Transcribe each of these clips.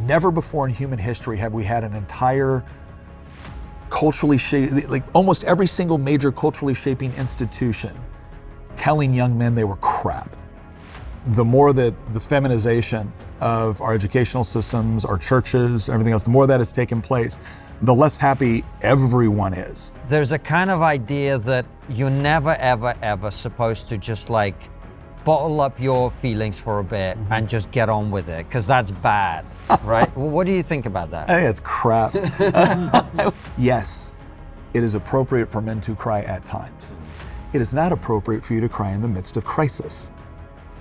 Never before in human history have we had an entire culturally shaped, like almost every single major culturally shaping institution telling young men they were crap. The more that the feminization of our educational systems, our churches, everything else, the more that has taken place, the less happy everyone is. There's a kind of idea that you're never, ever, ever supposed to just like bottle up your feelings for a bit and just get on with it, because that's bad, right? Well, what do you think about that? I think it's crap. Yes, it is appropriate for men to cry at times. It is not appropriate for you to cry in the midst of crisis.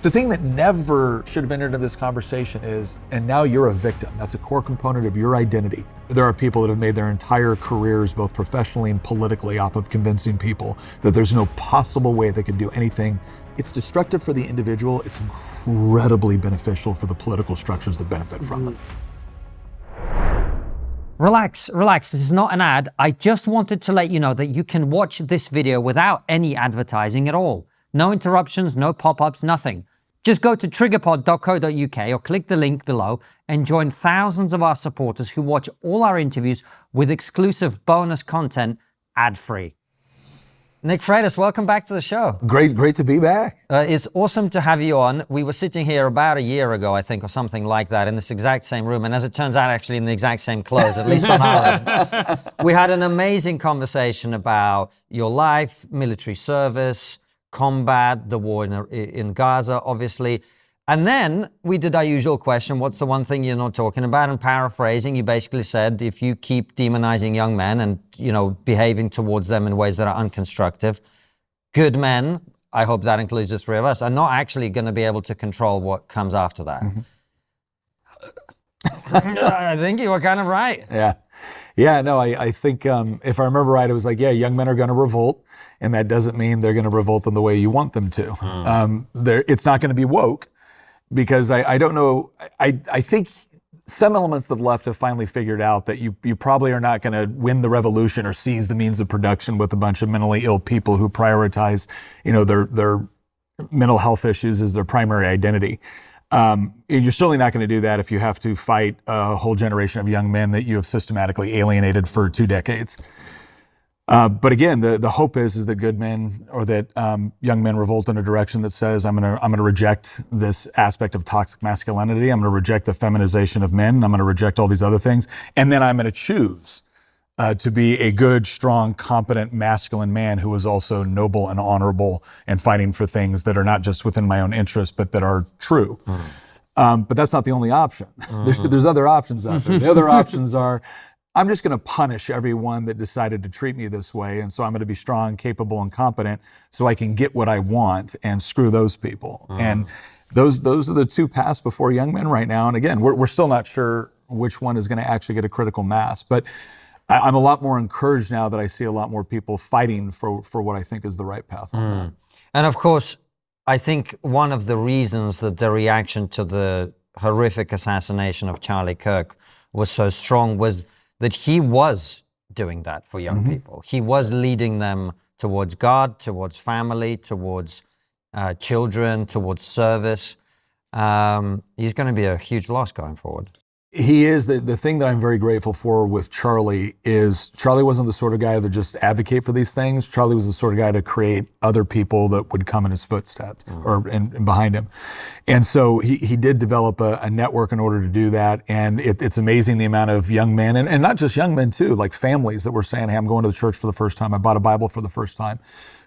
The thing that never should have entered into this conversation is, and now you're a victim. That's a core component of your identity. There are people that have made their entire careers, both professionally and politically, off of convincing people that there's no possible way they could do anything. It's destructive for the individual. It's incredibly beneficial for the political structures that benefit from them. Relax, relax. This is not an ad. I just wanted to let you know that you can watch this video without any advertising at all. No interruptions, no pop-ups, nothing. Just go to triggerpod.co.uk or click the link below and join thousands of our supporters who watch all our interviews with exclusive bonus content ad-free. Nick Freitas, welcome back to the show. Great to be back. It's awesome to have you on. We were sitting here about a year ago, I think, or something like that, in this exact same room, and as it turns out, actually in the exact same clothes, at least on our end. We had an amazing conversation about your life, military service, combat, the war in Gaza, obviously. And then we did our usual question, what's the one thing you're not talking about? And paraphrasing, you basically said, if you keep demonizing young men and, behaving towards them in ways that are unconstructive, good men, I hope that includes the three of us, are not actually going to be able to control what comes after that. I think you were kind of right. Yeah, no, I think if I remember right, it was like, yeah, young men are going to revolt, and that doesn't mean they're going to revolt in the way you want them to. It's not going to be woke, because I don't know, I think some elements of the left have finally figured out that you probably are not going to win the revolution or seize the means of production with a bunch of mentally ill people who prioritize, their mental health issues as their primary identity. You're certainly not going to do that if you have to fight a whole generation of young men that you have systematically alienated for 2 decades. But again, the hope is that good men, or that young men, revolt in a direction that says, I'm going to reject this aspect of toxic masculinity. I'm going to reject the feminization of men. I'm going to reject all these other things, and then I'm going to choose to be a good, strong, competent, masculine man who is also noble and honorable and fighting for things that are not just within my own interest, but that are true. But that's not the only option. There's other options out there. The other options are, I'm just going to punish everyone that decided to treat me this way, and so I'm going to be strong, capable, and competent so I can get what I want and screw those people. And those are the two paths before young men right now. And again, we're still not sure which one is going to actually get a critical mass, but I'm a lot more encouraged now that I see a lot more people fighting for what I think is the right path on that. And of course, I think one of the reasons that the reaction to the horrific assassination of Charlie Kirk was so strong was that he was doing that for young people. He was leading them towards God, towards family, towards children, towards service. He's going to be a huge loss going forward. He is. The thing that I'm very grateful for with Charlie is Charlie wasn't the sort of guy that just advocate for these things. Charlie was the sort of guy to create other people that would come in his footsteps or and behind him. And so he did develop a network in order to do that. And it's amazing the amount of young men, and not just young men too, like families that were saying, hey, I'm going to the church for the first time. I bought a Bible for the first time.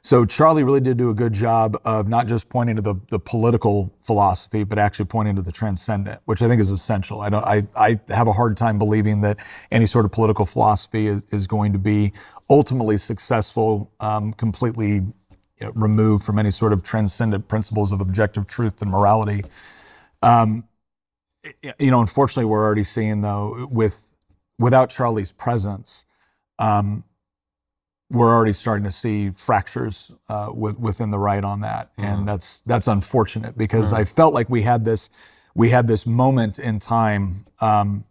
So Charlie really did do a good job of not just pointing to the political philosophy, but actually pointing to the transcendent, which I think is essential. I have a hard time believing that any sort of political philosophy is going to be ultimately successful, completely removed from any sort of transcendent principles of objective truth and morality. Unfortunately, we're already seeing though, without Charlie's presence, we're already starting to see fractures within the right on that, and that's unfortunate because I felt like we had this moment in time, and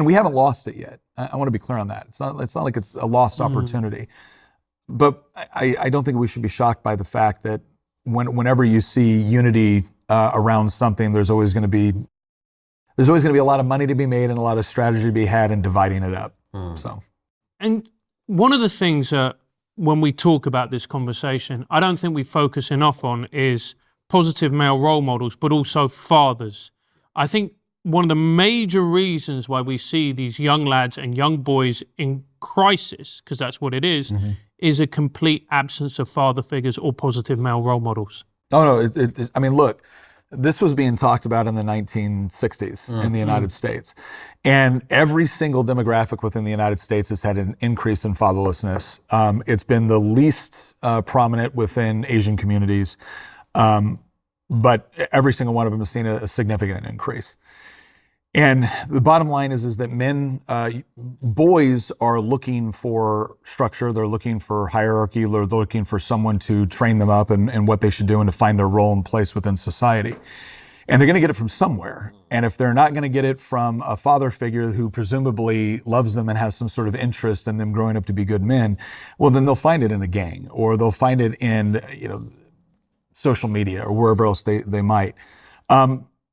we haven't lost it yet. I want to be clear on that. It's not like it's a lost opportunity, but I don't think we should be shocked by the fact that whenever you see unity around something, there's always going to be there's always going to be a lot of money to be made and a lot of strategy to be had in dividing it up. So, and one of the things that when we talk about this conversation, I don't think we focus enough on is positive male role models, but also fathers. I think one of the major reasons why we see these young lads and young boys in crisis, because that's what it is a complete absence of father figures or positive male role models. Oh, no, I mean, look, this was being talked about in the 1960s in the United States. And every single demographic within the United States has had an increase in fatherlessness. It's been the least prominent within Asian communities, but every single one of them has seen a significant increase. And the bottom line is that men, boys are looking for structure, they're looking for hierarchy, they're looking for someone to train them up and what they should do and to find their role and place within society. And they're going to get it from somewhere. And if they're not going to get it from a father figure who presumably loves them and has some sort of interest in them growing up to be good men, well, then they'll find it in a gang, or they'll find it in, social media or wherever else they might.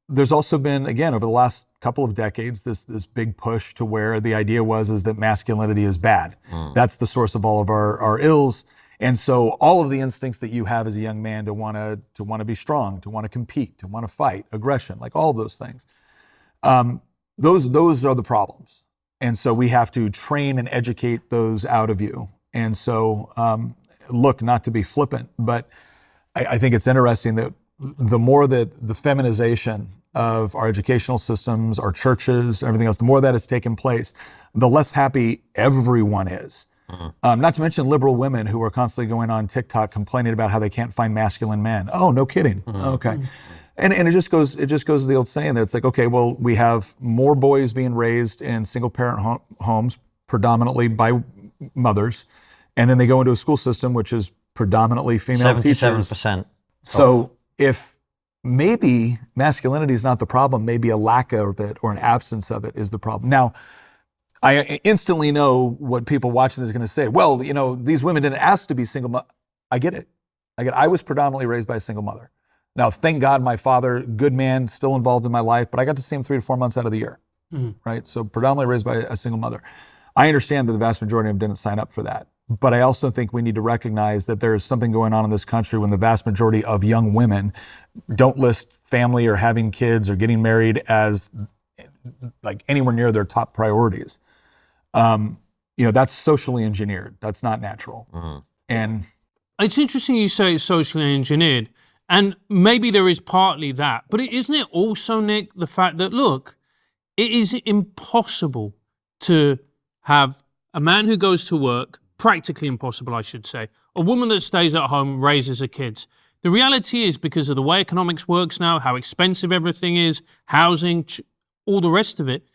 There's also been, again, over the last couple of decades, this big push to where the idea is that masculinity is bad. That's the source of all of our ills. And so all of the instincts that you have as a young man to want to be strong, to want to compete, to want to fight, aggression, like all of those things, those are the problems. And so we have to train and educate those out of you. And so, look, not to be flippant, but I think it's interesting that the more that the feminization of our educational systems, our churches, everything else, the more that has taken place, the less happy everyone is. Not to mention liberal women who are constantly going on TikTok complaining about how they can't find masculine men. Oh, no kidding. Okay. And it just goes to the old saying that it's like, okay, well, we have more boys being raised in single parent homes, predominantly by mothers, and then they go into a school system which is predominantly female 77%. teachers. So if maybe masculinity is not the problem, maybe a lack of it or an absence of it is the problem. Now, I instantly know what people watching this are going to say. Well, these women didn't ask to be single. I get it. I was predominantly raised by a single mother. Now, thank God my father, good man, still involved in my life, but I got to see him 3 to 4 months out of the year, right? So predominantly raised by a single mother. I understand that the vast majority of them didn't sign up for that. But I also think we need to recognize that there is something going on in this country when the vast majority of young women don't list family or having kids or getting married as like anywhere near their top priorities. That's socially engineered. That's not natural. And it's interesting you say it's socially engineered, and maybe there is partly that, but isn't it also, Nick, the fact that, look, it is impossible to have a man who goes to work, practically impossible, I should say, a woman that stays at home, raises her kids. The reality is, because of the way economics works now, how expensive everything is, housing, all the rest of it,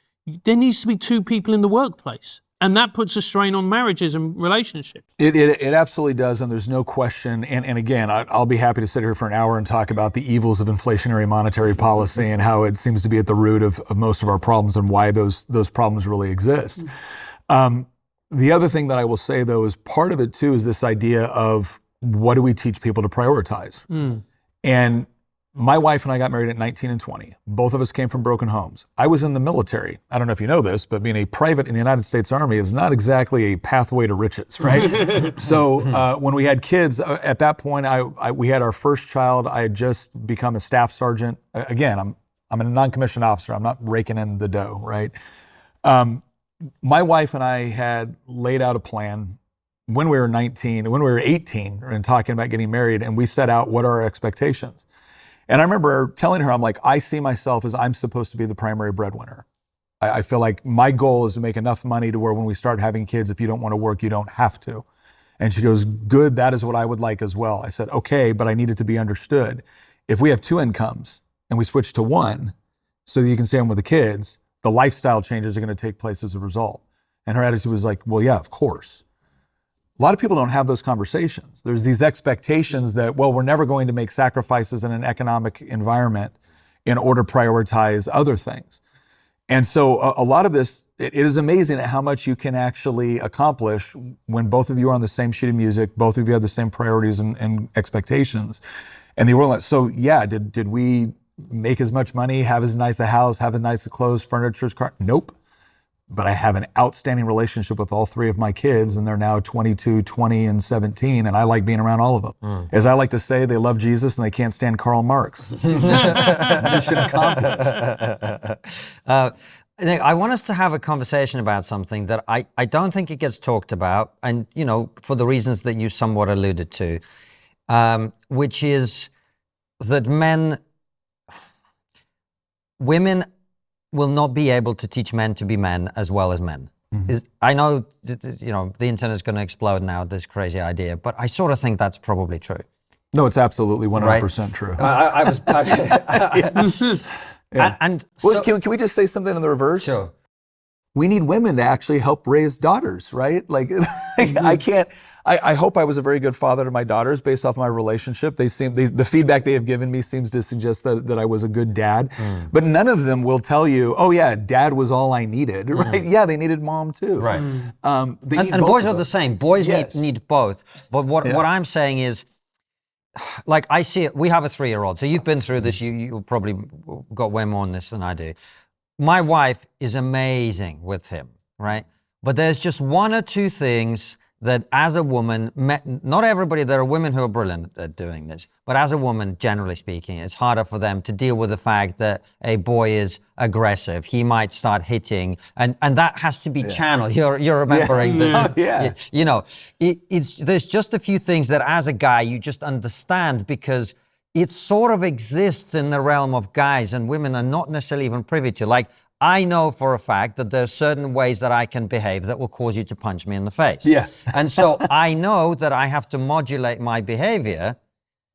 there needs to be 2 people in the workplace. And that puts a strain on marriages and relationships. It absolutely does, and there's no question. And again, I'll be happy to sit here for an hour and talk about the evils of inflationary monetary policy and how it seems to be at the root of most of our problems and why those problems really exist. The other thing that I will say, though, is part of it, too, is this idea of what do we teach people to prioritize? And my wife and I got married at 19 and 20. Both of us came from broken homes. I was in the military. I don't know if you know this, but being a private in the United States Army is not exactly a pathway to riches, right? So when we had kids, at that point, we had our first child. I had just become a staff sergeant. Again, I'm a non-commissioned officer. I'm not raking in the dough, right? My wife and I had laid out a plan when we were 18 and talking about getting married, and we set out what are our expectations. And I remember telling her, I'm like, I see myself as I'm supposed to be the primary breadwinner. I feel like my goal is to make enough money to where when we start having kids, if you don't want to work, you don't have to. And she goes, good, that is what I would like as well. I said, okay, but I need it to be understood. If we have 2 incomes and we switch to 1 so that you can stay home with the kids, the lifestyle changes are going to take place as a result. And her attitude was like, well, yeah, of course. A lot of people don't have those conversations. There's these expectations that, well, we're never going to make sacrifices in an economic environment in order to prioritize other things. And so a lot of this, it is amazing at how much you can actually accomplish when both of you are on the same sheet of music, both of you have the same priorities and expectations. And the world, so yeah, did we make as much money, have as nice a house, have as nice clothes, furniture, car. Nope. But I have an outstanding relationship with all 3 of my kids, and they're now 22, 20, and 17, and I like being around all of them. As I like to say, they love Jesus and they can't stand Karl Marx. Mission accomplished. I want us to have a conversation about something that I don't think it gets talked about, and for the reasons that you somewhat alluded to, which is that women will not be able to teach men to be men as well as men. I know, the internet's going to explode now, this crazy idea, but I sort of think that's probably true. No, it's absolutely 100% true. I was... Yeah. And well, can we just say something in the reverse? Sure. We need women to actually help raise daughters, right? Like, I hope I was a very good father to my daughters based off my relationship. The feedback they have given me seems to suggest that I was a good dad. But none of them will tell you, oh yeah, dad was all I needed, right? Yeah, they needed mom too. Right. And boys are the same. Boys Yes. need both. But what I'm saying is, like, I see it. We have a 3-year-old. So you've been through this. You probably got way more on this than I do. My wife is amazing with him, right? But there's just 1 or 2 things that as a woman, not everybody, there are women who are brilliant at doing this, but as a woman, generally speaking, it's harder for them to deal with the fact that a boy is aggressive. He might start hitting, and that has to be channeled. You're remembering that. There's just a few things that as a guy, you just understand, because it sort of exists in the realm of guys, and women are not necessarily even privy to. Like, I know for a fact that there are certain ways that I can behave that will cause you to punch me in the face. Yeah. And so I know that I have to modulate my behavior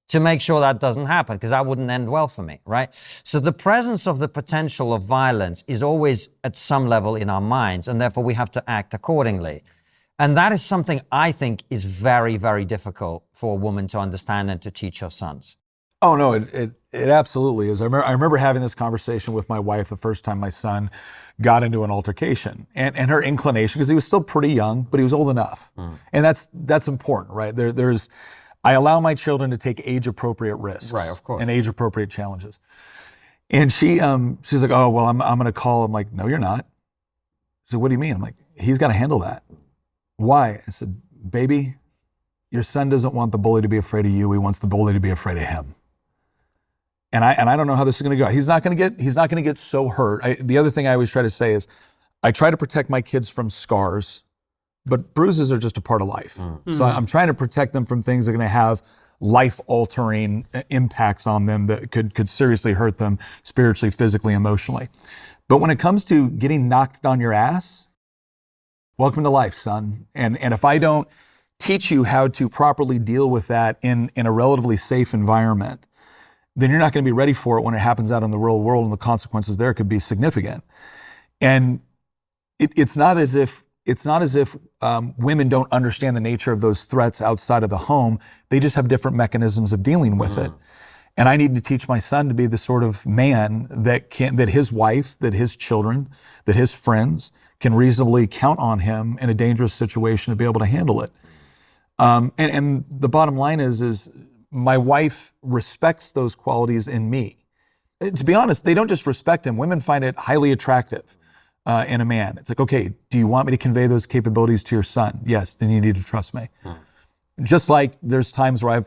to make sure that doesn't happen, because that wouldn't end well for me, right? So the presence of the potential of violence is always at some level in our minds, and therefore we have to act accordingly. And that is something I think is very, very difficult for a woman to understand and to teach her sons. Oh no, it absolutely is. I remember having this conversation with my wife the first time my son got into an altercation, and her inclination, because he was still pretty young, but he was old enough, and that's important, right? I allow my children to take age-appropriate risks, right? Of course, and age-appropriate challenges. And she's like, oh well, I'm going to call. I'm like, no, you're not. So what do you mean? I'm like, he's got to handle that. Why? I said, baby, your son doesn't want the bully to be afraid of you. He wants the bully to be afraid of him. And I don't know how this is going to go. He's not going to get so hurt. The other thing I always try to say is, I try to protect my kids from scars, but bruises are just a part of life. So I'm trying to protect them from things that are going to have life-altering impacts on them that could seriously hurt them spiritually, physically, emotionally. But when it comes to getting knocked on your ass, welcome to life, son. And if I don't teach you how to properly deal with that in a relatively safe environment, then you're not going to be ready for it when it happens out in the real world, and the consequences there could be significant. And it's not as if women don't understand the nature of those threats outside of the home. They just have different mechanisms of dealing with it. And I need to teach my son to be the sort of man that his wife, that his children, that his friends can reasonably count on him in a dangerous situation to be able to handle it. And the bottom line is my wife respects those qualities in me. To be honest, they don't just respect him. Women find it highly attractive in a man. It's like, okay, do you want me to convey those capabilities to your son? Yes, then you need to trust me. Just like there's times where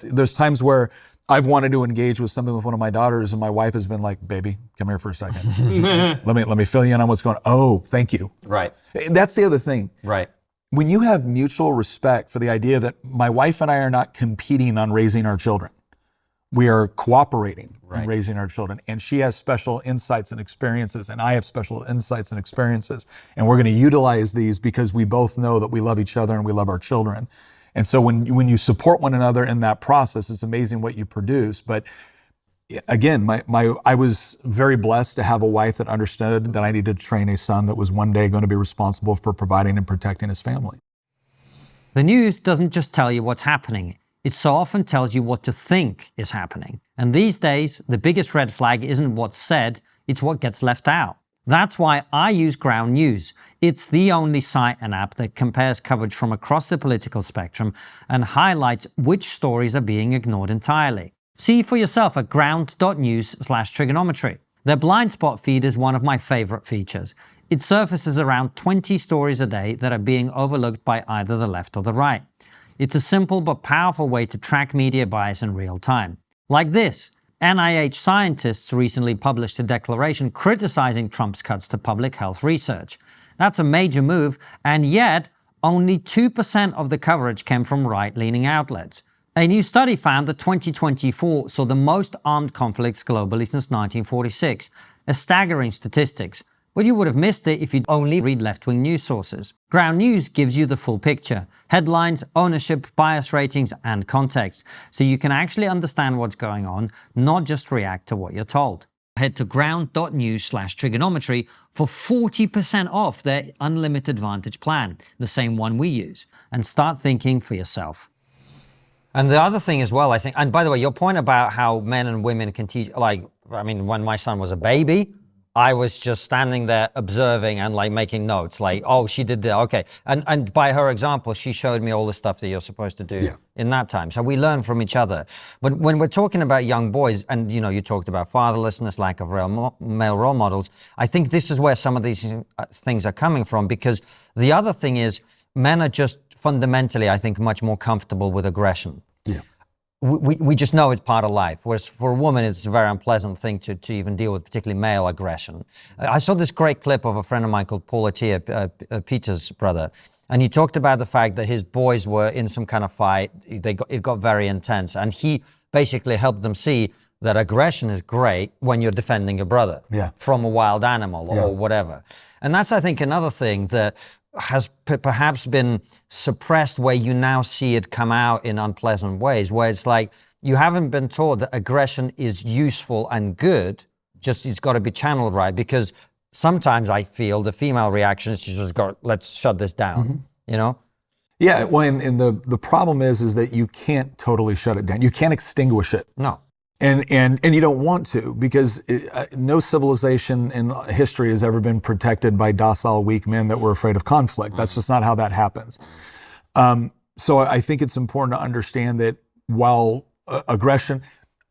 there's times where I've wanted to engage with something with one of my daughters, and my wife has been like, baby, come here for a second. let me fill you in on what's going on. Oh, thank you. Right. That's the other thing. Right. When you have mutual respect for the idea that my wife and I are not competing on raising our children, we are cooperating in raising our children, and she has special insights and experiences, and I have special insights and experiences, and we're going to utilize these because we both know that we love each other and we love our children. And so when you support one another in that process, it's amazing what you produce. But again, I was very blessed to have a wife that understood that I needed to train a son that was one day going to be responsible for providing and protecting his family. The news doesn't just tell you what's happening. It so often tells you what to think is happening. And these days, the biggest red flag isn't what's said, it's what gets left out. That's why I use Ground News. It's the only site and app that compares coverage from across the political spectrum and highlights which stories are being ignored entirely. See for yourself at ground.news/triggernometry. Their blind spot feed is one of my favorite features. It surfaces around 20 stories a day that are being overlooked by either the left or the right. It's a simple but powerful way to track media bias in real time. Like this. NIH scientists recently published a declaration criticizing Trump's cuts to public health research. That's a major move, and yet only 2% of the coverage came from right-leaning outlets. A new study found that 2024 saw the most armed conflicts globally since 1946, a staggering statistics. But you would have missed it if you'd only read left-wing news sources. Ground News gives you the full picture. Headlines, ownership, bias ratings, and context. So you can actually understand what's going on, not just react to what you're told. Head to ground.news/triggernometry for 40% off their Unlimited Advantage plan, the same one we use, and start thinking for yourself. And the other thing as well, I think, and by the way, your point about how men and women can teach, when my son was a baby, I was just standing there observing and making notes, oh, she did that, okay. And by her example, she showed me all the stuff that you're supposed to do in that time. So we learn from each other. But when we're talking about young boys, and you talked about fatherlessness, lack of male role models, I think this is where some of these things are coming from, because the other thing is men are just fundamentally, I think, much more comfortable with aggression. Yeah. We just know it's part of life, whereas for a woman, it's a very unpleasant thing to even deal with, particularly male aggression. I saw this great clip of a friend of mine called Paul Attia, Peter's brother, and he talked about the fact that his boys were in some kind of fight. It got very intense, and he basically helped them see that aggression is great when you're defending your brother from a wild animal or whatever. And that's, I think, another thing that has perhaps been suppressed, where you now see it come out in unpleasant ways, where it's like you haven't been taught that aggression is useful and good, just it's got to be channeled right, because sometimes I feel the female reaction is to just go, let's shut this down, Yeah, well, and the problem is that you can't totally shut it down. You can't extinguish it. No. And you don't want to, because no civilization in history has ever been protected by docile, weak men that were afraid of conflict. That's just not how that happens. So I think it's important to understand that while aggression,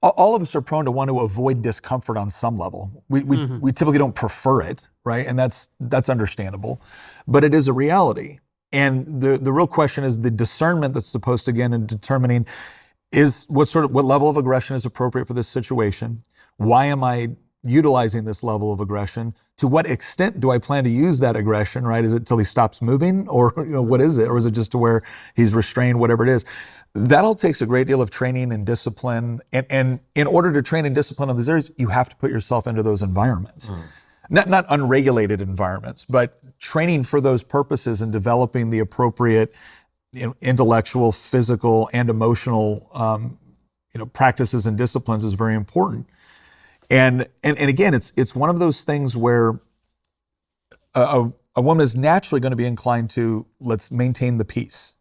all of us are prone to want to avoid discomfort on some level. We typically don't prefer it, right? And that's understandable, but it is a reality. And the real question is the discernment that's supposed to get in determining is what level of aggression is appropriate for this situation? Why am I utilizing this level of aggression? To what extent do I plan to use that aggression, right? Is it till he stops moving, or what is it? Or is it just to where he's restrained, whatever it is? That all takes a great deal of training and discipline. And in order to train and discipline in these areas, you have to put yourself into those environments. Not unregulated environments, but training for those purposes and developing the appropriate intellectual, physical, and emotional, practices and disciplines is very important. And again, it's one of those things where a woman is naturally going to be inclined to, let's maintain the peace.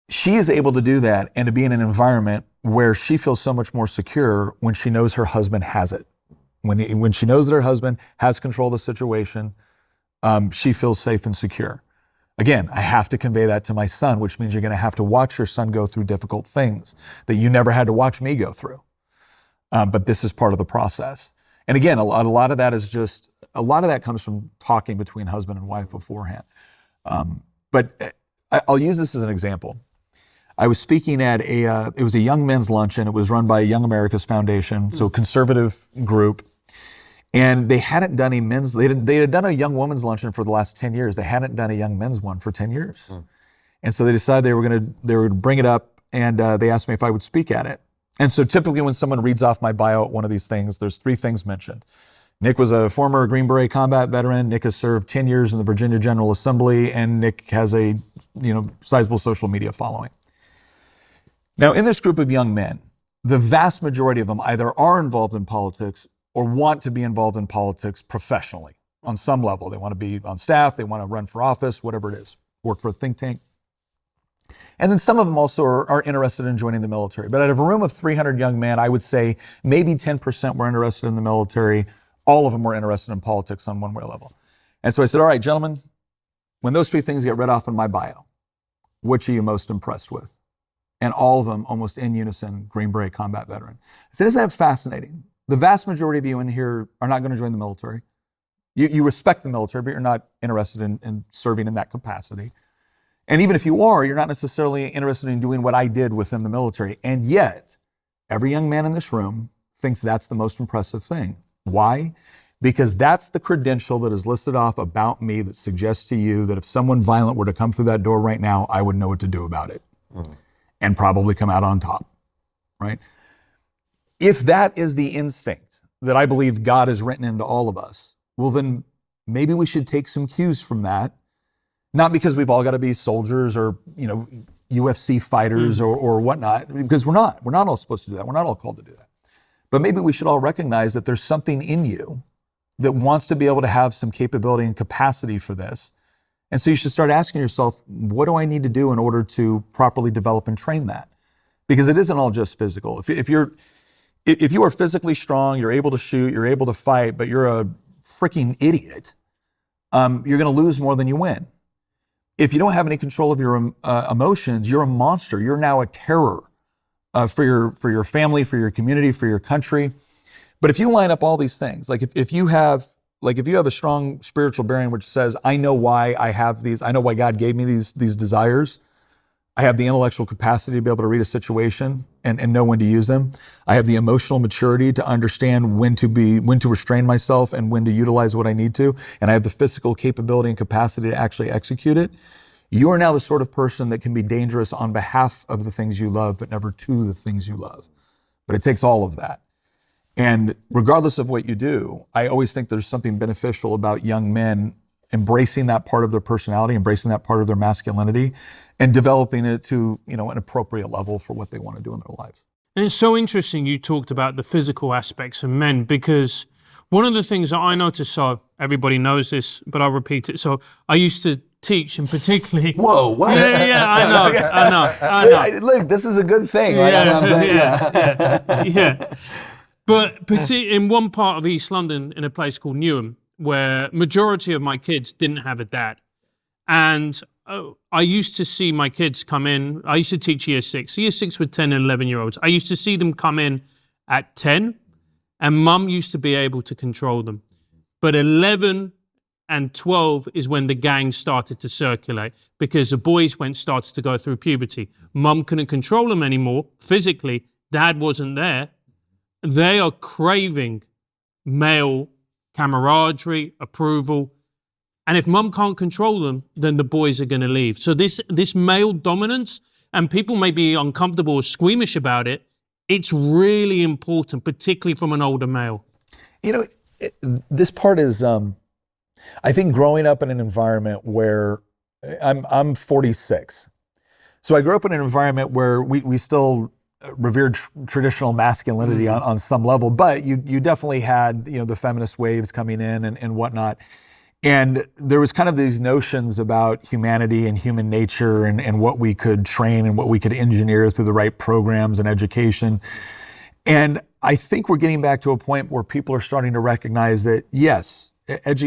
She is able to do that and to be in an environment where she feels so much more secure when she knows her husband has it. When she knows that her husband has control of the situation, she feels safe and secure. Again, I have to convey that to my son, which means you're going to have to watch your son go through difficult things that you never had to watch me go through. But this is part of the process. And again, a lot of that comes from talking between husband and wife beforehand. But I'll use this as an example. I was speaking at it was a young men's luncheon. It was run by Young America's Foundation, so conservative group. And they hadn't done they had done a young women's luncheon for the last 10 years. They hadn't done a young men's one for 10 years. And so they decided they were going to bring it up, and they asked me if I would speak at it. And so typically when someone reads off my bio at one of these things, there's 3 things mentioned. Nick was a former Green Beret combat veteran. Nick has served 10 years in the Virginia General Assembly, and Nick has a sizable social media following. Now, in this group of young men, the vast majority of them either are involved in politics or want to be involved in politics professionally on some level. They want to be on staff, they want to run for office, whatever it is, work for a think tank. And then some of them also are interested in joining the military. But out of a room of 300 young men, I would say maybe 10% were interested in the military. All of them were interested in politics on one way level. And so I said, all right, gentlemen, when those 3 things get read off in my bio, which are you most impressed with? and all of them, almost in unison, Green Beret combat veteran. So isn't that fascinating? The vast majority of you in here are not going to join the military. You respect the military, but you're not interested in serving in that capacity. And even if you are, you're not necessarily interested in doing what I did within the military. And yet, every young man in this room thinks that's the most impressive thing. Why? Because that's the credential that is listed off about me that suggests to you that if someone violent were to come through that door right now, I would know what to do about it and probably come out on top, right? If that is the instinct that I believe God has written into all of us, well, then maybe we should take some cues from that. Not because we've all got to be soldiers or, UFC fighters or whatnot, because we're not. We're not all supposed to do that. We're not all called to do that. But maybe we should all recognize that there's something in you that wants to be able to have some capability and capacity for this. And so you should start asking yourself, what do I need to do in order to properly develop and train that? Because it isn't all just physical. If you are physically strong, you're able to shoot, you're able to fight, but you're a freaking idiot, you're going to lose more than you win. If you don't have any control of your emotions, you're a monster. You're now a terror for your family, for your community, for your country. But if you line up all these things, like if you have a strong spiritual bearing which says, I know why I have these, I know why God gave me these desires. I have the intellectual capacity to be able to read a situation and know when to use them. I have the emotional maturity to understand when to restrain myself and when to utilize what I need to. And I have the physical capability and capacity to actually execute it. You are now the sort of person that can be dangerous on behalf of the things you love, but never to the things you love. But it takes all of that. And regardless of what you do, I always think there's something beneficial about young men embracing that part of their personality, embracing that part of their masculinity, and developing it to, an appropriate level for what they want to do in their lives. And it's so interesting you talked about the physical aspects of men, because one of the things that I noticed, so everybody knows this, but I'll repeat it. So I used to teach, and particularly... Whoa, what? Yeah, I know. Look, this is a good thing. Yeah. But in one part of East London, in a place called Newham, where majority of my kids didn't have a dad. And I used to see my kids come in. I used to teach year 6 with 10 and 11-year-olds. I used to see them come in at 10, and mum used to be able to control them. But 11 and 12 is when the gang started to circulate, because the boys started to go through puberty. Mum couldn't control them anymore physically. Dad wasn't there. They are craving male camaraderie, approval. And if mum can't control them, then the boys are going to leave. So this male dominance, and people may be uncomfortable or squeamish about it, it's really important, particularly from an older male. This part is, I think growing up in an environment where I'm 46. So I grew up in an environment where we still revered traditional masculinity on some level, but you definitely had, the feminist waves coming in and whatnot. And there was kind of these notions about humanity and human nature and what we could train and what we could engineer through the right programs and education. And I think we're getting back to a point where people are starting to recognize that, yes,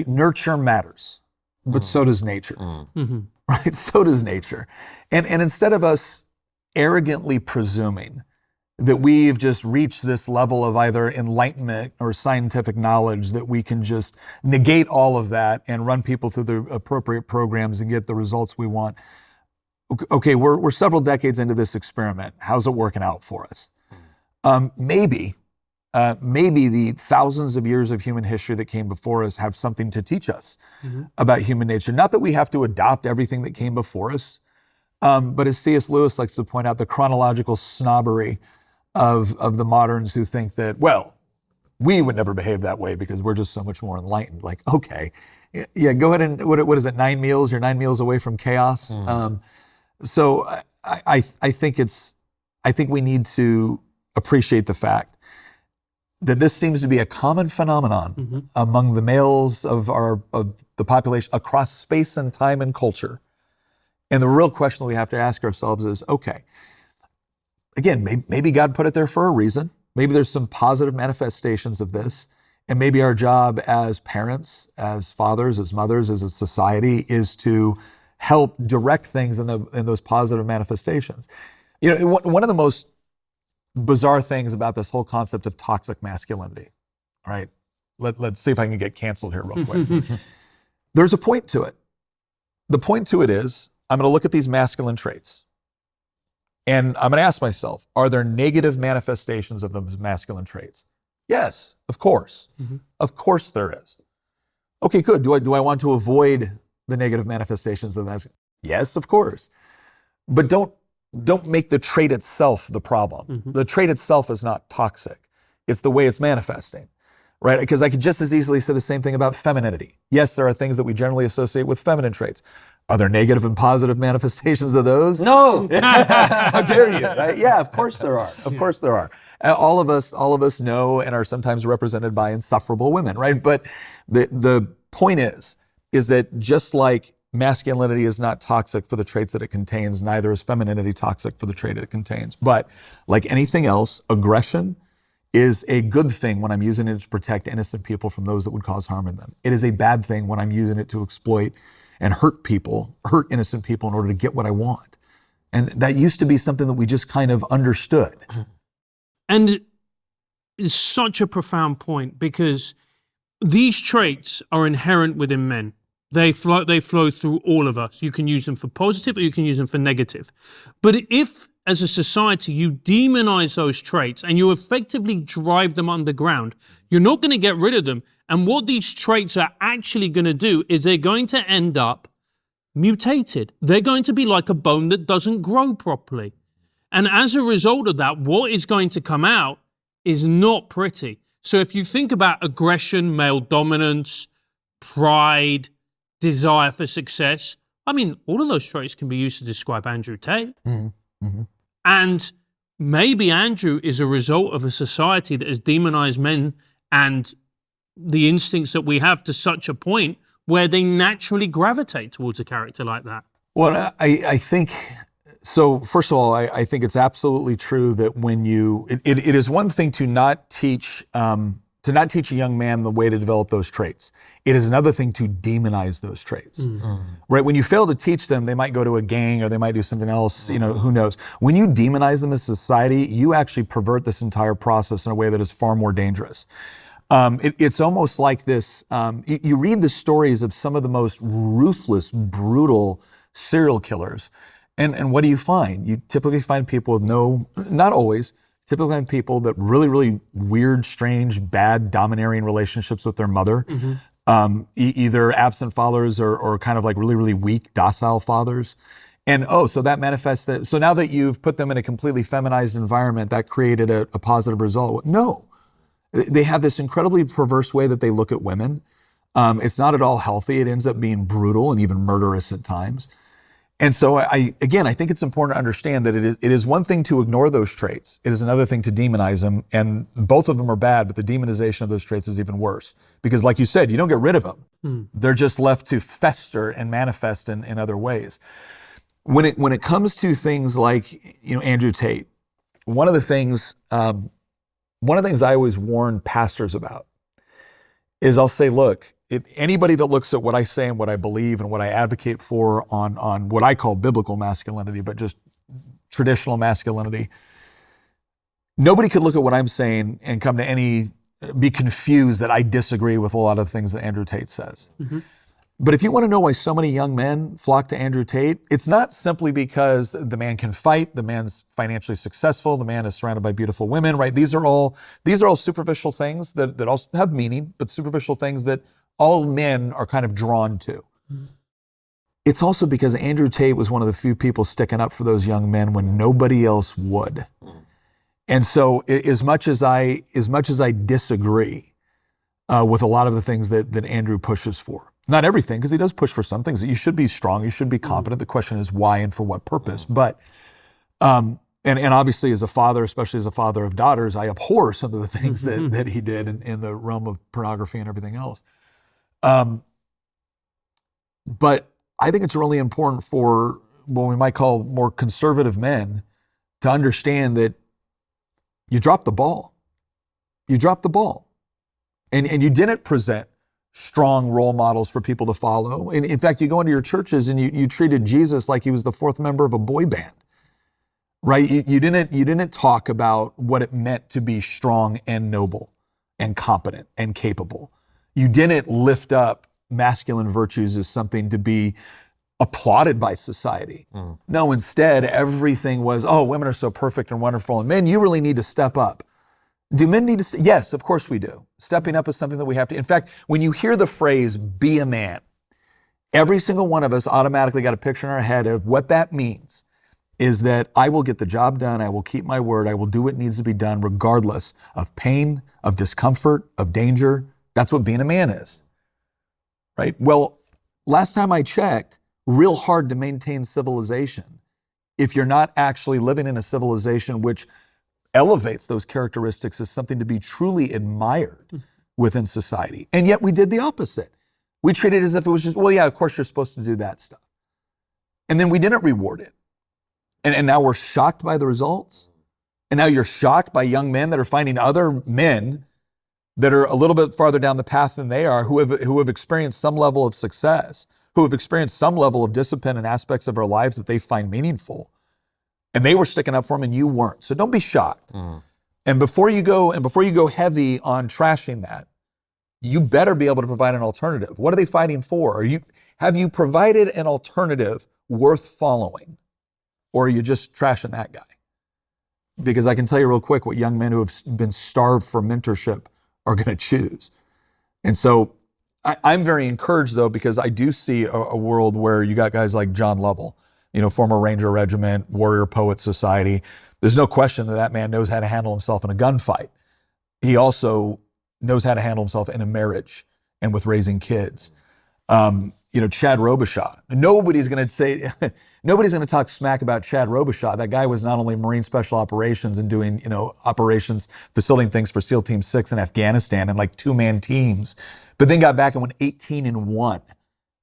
nurture matters, but so does nature, right? So does nature. And instead of us arrogantly presuming that we've just reached this level of either enlightenment or scientific knowledge that we can just negate all of that and run people through the appropriate programs and get the results we want. Okay, we're several decades into this experiment. How's it working out for us? Maybe the thousands of years of human history that came before us have something to teach us about human nature. Not that we have to adopt everything that came before us, but as C.S. Lewis likes to point out, the chronological snobbery of the moderns who think that, well, we would never behave that way because we're just so much more enlightened. Like, okay, yeah, go ahead and, what is it, 9 meals? You're 9 meals away from chaos. So I think we need to appreciate the fact that this seems to be a common phenomenon among the males of the population across space and time and culture. And the real question we have to ask ourselves is, okay, again, maybe God put it there for a reason. Maybe there's some positive manifestations of this. And maybe our job as parents, as fathers, as mothers, as a society is to help direct things in those positive manifestations. One of the most bizarre things about this whole concept of toxic masculinity, right? Let's see if I can get canceled here real quick. There's a point to it. The point to it is, I'm going to look at these masculine traits and I'm going to ask myself, are there negative manifestations of those masculine traits? Yes, of course. Of course there is. Okay, good. Do I want to avoid the negative manifestations of the masculine? Yes, of course. But don't make the trait itself the problem. The trait itself is not toxic. It's the way it's manifesting, right? Because I could just as easily say the same thing about femininity. Yes, there are things that we generally associate with feminine traits. Are there negative and positive manifestations of those? No. How dare you? Right? Yeah, of course there are. Of course there are. All of us know and are sometimes represented by insufferable women, right? But the point is that just like masculinity is not toxic for the traits that it contains, neither is femininity toxic for the trait it contains. But like anything else, aggression is a good thing when I'm using it to protect innocent people from those that would cause harm in them. It is a bad thing when I'm using it to exploit and hurt innocent people in order to get what I want. And that used to be something that we just kind of understood. And it's such a profound point because these traits are inherent within men. They flow through all of us. You can use them for positive or you can use them for negative. But if, as a society, you demonize those traits and you effectively drive them underground, you're not going to get rid of them. And what these traits are actually going to do is they're going to end up mutated. They're going to be like a bone that doesn't grow properly. And as a result of that, what is going to come out is not pretty. So if you think about aggression, male dominance, pride, desire for success, I mean, all of those traits can be used to describe Andrew Tate. And maybe Andrew is a result of a society that has demonized men and the instincts that we have to such a point where they naturally gravitate towards a character like that. Well, I think, so first of all, I think it's absolutely true that when it is one thing to not teach a young man the way to develop those traits. It is another thing to demonize those traits, right? When you fail to teach them, they might go to a gang or they might do something else, who knows. When you demonize them as a society, you actually pervert this entire process in a way that is far more dangerous. It's almost like this, you read the stories of some of the most ruthless, brutal serial killers, and what do you find? You typically find people with not always, typically find people that really, really weird, strange, bad, domineering relationships with their mother, either absent fathers or kind of like really, really weak, docile fathers. And so that manifests that, so now that you've put them in a completely feminized environment, that created a positive result. No. They have this incredibly perverse way that they look at women. It's not at all healthy. It ends up being brutal and even murderous at times. And so I think it's important to understand that it is one thing to ignore those traits. It is another thing to demonize them. And both of them are bad, but the demonization of those traits is even worse. Because like you said, you don't get rid of them. They're just left to fester and manifest in other ways. When it comes to things like, Andrew Tate, one of the things I always warn pastors about is I'll say, look, anybody that looks at what I say and what I believe and what I advocate for on what I call biblical masculinity, but just traditional masculinity, nobody could look at what I'm saying and come to be confused that I disagree with a lot of the things that Andrew Tate says. But if you want to know why so many young men flock to Andrew Tate, it's not simply because the man can fight, the man's financially successful, the man is surrounded by beautiful women, right? These are all superficial things that also have meaning, but superficial things that all men are kind of drawn to. It's also because Andrew Tate was one of the few people sticking up for those young men when nobody else would. And so as much as I disagree with a lot of the things that Andrew pushes for, not everything, because he does push for some things that you should be strong, you should be competent. The question is why and for what purpose. But, and obviously as a father, especially as a father of daughters, I abhor some of the things that he did in the realm of pornography and everything else. But I think it's really important for what we might call more conservative men to understand that you dropped the ball. You dropped the ball. And you didn't present strong role models for people to follow. And in fact, you go into your churches and you treated Jesus like he was the fourth member of a boy band. right? You didn't talk about what it meant to be strong and noble and competent and capable. You didn't lift up masculine virtues as something to be applauded by society. No, instead, everything was, oh, women are so perfect and wonderful, and men, you really need to step up. Do men need to? Yes, of course we do. Stepping up is something that we have to. In fact, when you hear the phrase, be a man, every single one of us automatically got a picture in our head of what that means is that I will get the job done, I will keep my word, I will do what needs to be done regardless of pain, of discomfort, of danger. That's what being a man is, right? Well, last time I checked, real hard to maintain civilization if you're not actually living in a civilization which elevates those characteristics as something to be truly admired within society. And yet we did the opposite. We treated it as if it was just, well, yeah, of course you're supposed to do that stuff. And then we didn't reward it. And now we're shocked by the results. And now you're shocked by young men that are finding other men that are a little bit farther down the path than they are, who have experienced some level of success, who have experienced some level of discipline in aspects of our lives that they find meaningful. And they were sticking up for them and you weren't. So don't be shocked. And before you go heavy on trashing that, you better be able to provide an alternative. What are they fighting for? Have you provided an alternative worth following? Or are you just trashing that guy? Because I can tell you real quick what young men who have been starved for mentorship are going to choose. And so I'm very encouraged, though, because I do see a world where you got guys like John Lovell, former Ranger Regiment, Warrior Poet Society. There's no question that man knows how to handle himself in a gunfight. He also knows how to handle himself in a marriage and with raising kids. Chad Robichaud. Nobody's going to talk smack about Chad Robichaud. That guy was not only Marine Special Operations and doing, operations, facilitating things for SEAL Team 6 in Afghanistan and like 2-man teams, but then got back and went 18-1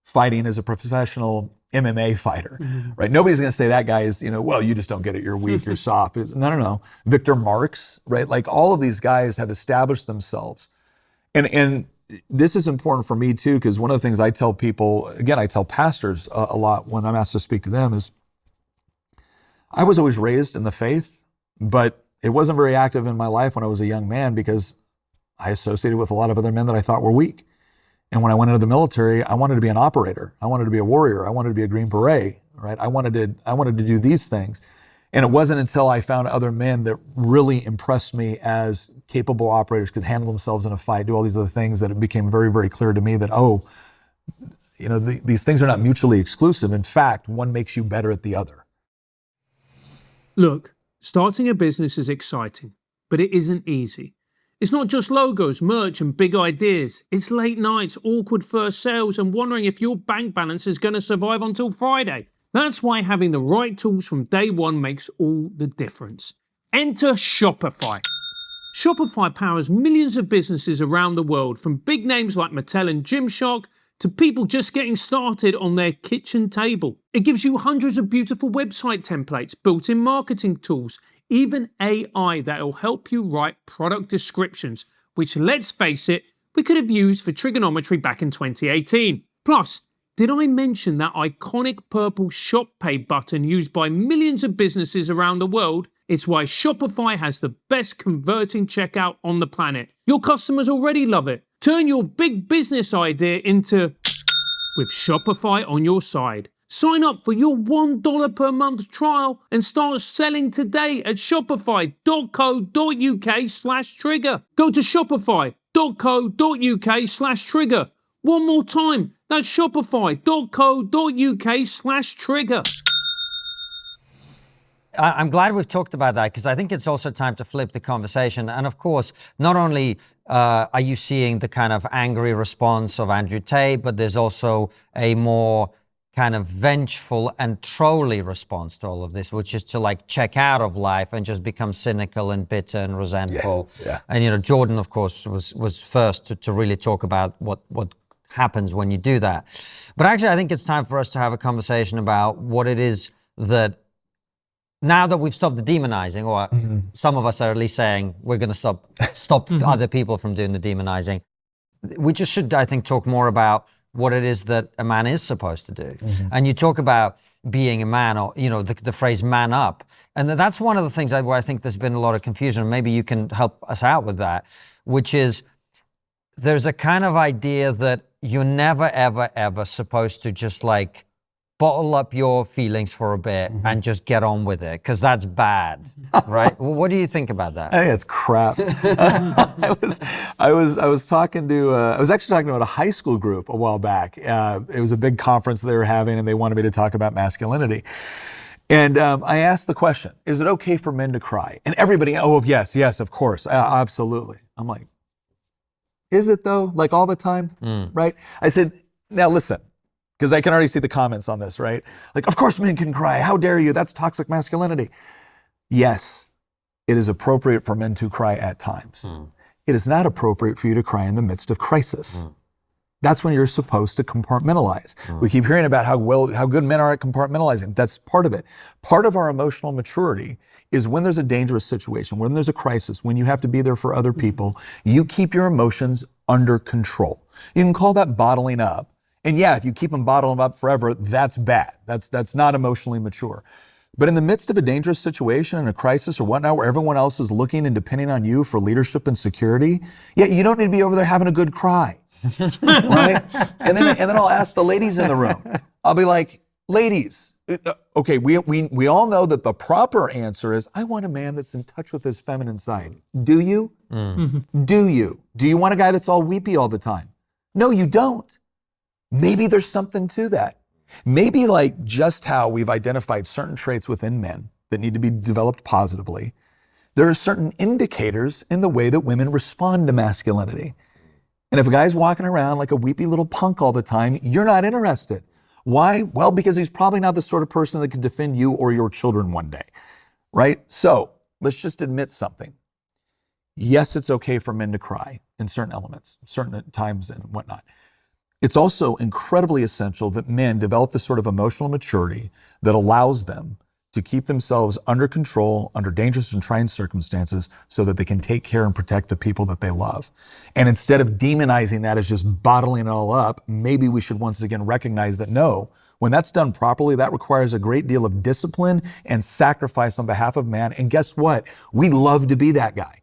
fighting as a professional MMA fighter, right? Nobody's going to say that guy is, well, you just don't get it. You're weak, you're soft. No. Victor Marx, right? Like all of these guys have established themselves. And this is important for me too, because one of the things I tell people, again, I tell pastors a lot when I'm asked to speak to them is, I was always raised in the faith, but it wasn't very active in my life when I was a young man because I associated with a lot of other men that I thought were weak. And when I went into the military, I wanted to be an operator. I wanted to be a warrior. I wanted to be a Green Beret, right? I wanted to do these things. And it wasn't until I found other men that really impressed me as capable operators, could handle themselves in a fight, do all these other things, that it became very, very clear to me that, these things are not mutually exclusive. In fact, one makes you better at the other. Look, starting a business is exciting, but it isn't easy. It's not just logos, merch, and big ideas. It's late nights, awkward first sales, and wondering if your bank balance is going to survive until Friday. That's why having the right tools from day one makes all the difference. Enter Shopify. Shopify powers millions of businesses around the world, from big names like Mattel and Gymshark to people just getting started on their kitchen table. It gives you hundreds of beautiful website templates, built-in marketing tools, even AI that'll help you write product descriptions, which, let's face it, we could have used for TRIGGERnometry back in 2018. Plus, did I mention that iconic purple Shop Pay button used by millions of businesses around the world? It's why Shopify has the best converting checkout on the planet. Your customers already love it. Turn your big business idea into with Shopify on your side. Sign up for your $1 per month trial and start selling today at shopify.co.uk/trigger. Go to shopify.co.uk/trigger. One more time, that's shopify.co.uk/trigger. I'm glad we've talked about that, because I think it's also time to flip the conversation. And of course, not only are you seeing the kind of angry response of Andrew Tate, but there's also a more kind of vengeful and trolly response to all of this, which is to check out of life and just become cynical and bitter and resentful. Yeah. And Jordan, of course, was first to really talk about what happens when you do that. But actually, I think it's time for us to have a conversation about what it is that, now that we've stopped the demonizing, or some of us are at least saying we're going to stop other people from doing the demonizing, we just should, I think, talk more about what it is that a man is supposed to do. And you talk about being a man, or, you know, the phrase man up. And that's one of the things where I think there's been a lot of confusion. Maybe you can help us out with that, which is there's a kind of idea that you're never, ever, ever supposed to just like bottle up your feelings for a bit and just get on with it, because that's bad, right? Well, what do you think about that? I think it's crap. I was talking to I was actually talking about a high school group a while back. It was a big conference they were having, and they wanted me to talk about masculinity. And I asked the question: is it okay for men to cry? And everybody, oh yes, of course, absolutely. I'm like, is it though? Like all the time, right? I said, now listen. Because I can already see the comments on this, right? Like, of course men can cry. How dare you? That's toxic masculinity. Yes, it is appropriate for men to cry at times. It is not appropriate for you to cry in the midst of crisis. That's when you're supposed to compartmentalize. We keep hearing about how good men are at compartmentalizing. That's part of it. Part of our emotional maturity is when there's a dangerous situation, when there's a crisis, when you have to be there for other people, you keep your emotions under control. You can call that bottling up. And yeah, if you keep them bottled up forever, that's bad. That's not emotionally mature. But in the midst of a dangerous situation and a crisis or whatnot, where everyone else is looking and depending on you for leadership and security, yeah, you don't need to be over there having a good cry, right? And then I'll ask the ladies in the room. I'll be like, ladies, okay, we all know that the proper answer is, I want a man that's in touch with his feminine side. Do you? Do you? Do you want a guy that's all weepy all the time? No, you don't. Maybe there's something to that. Maybe like just how we've identified certain traits within men that need to be developed positively, there are certain indicators in the way that women respond to masculinity. And if a guy's walking around like a weepy little punk all the time, you're not interested. Why? Well, because he's probably not the sort of person that can defend you or your children one day, right? So let's just admit something. Yes, it's okay for men to cry in certain elements, certain times and whatnot. It's also incredibly essential that men develop the sort of emotional maturity that allows them to keep themselves under control, under dangerous and trying circumstances, so that they can take care and protect the people that they love. And instead of demonizing that as just bottling it all up, maybe we should once again recognize that no, when that's done properly, that requires a great deal of discipline and sacrifice on behalf of man. And guess what? We love to be that guy.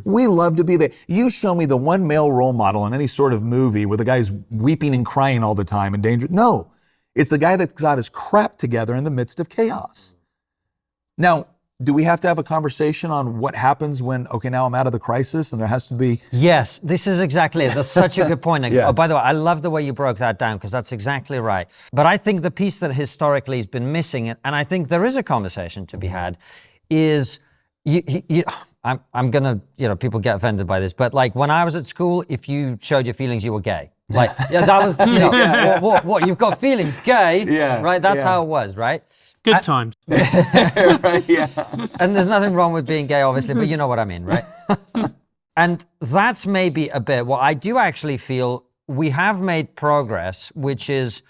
We love to be that. You show me the one male role model in any sort of movie where the guy's weeping and crying all the time and danger. No, it's the guy that's got his crap together in the midst of chaos. Now, do we have to have a conversation on what happens when, okay, now I'm out of the crisis and there has to be... Yes, this is exactly it. That's such a good point. Yeah. Oh, by the way, I love the way you broke that down, because that's exactly right. But I think the piece that historically has been missing, and I think there is a conversation to be had, is... I'm gonna, people get offended by this, but like when I was at school, if you showed your feelings, you were gay. Like, yeah, that was, what, you've got feelings, gay, right? That's how it was, right? Good times. Right, yeah. And there's nothing wrong with being gay, obviously, but you know what I mean, right? And that's maybe a bit, what I do actually feel we have made progress, which is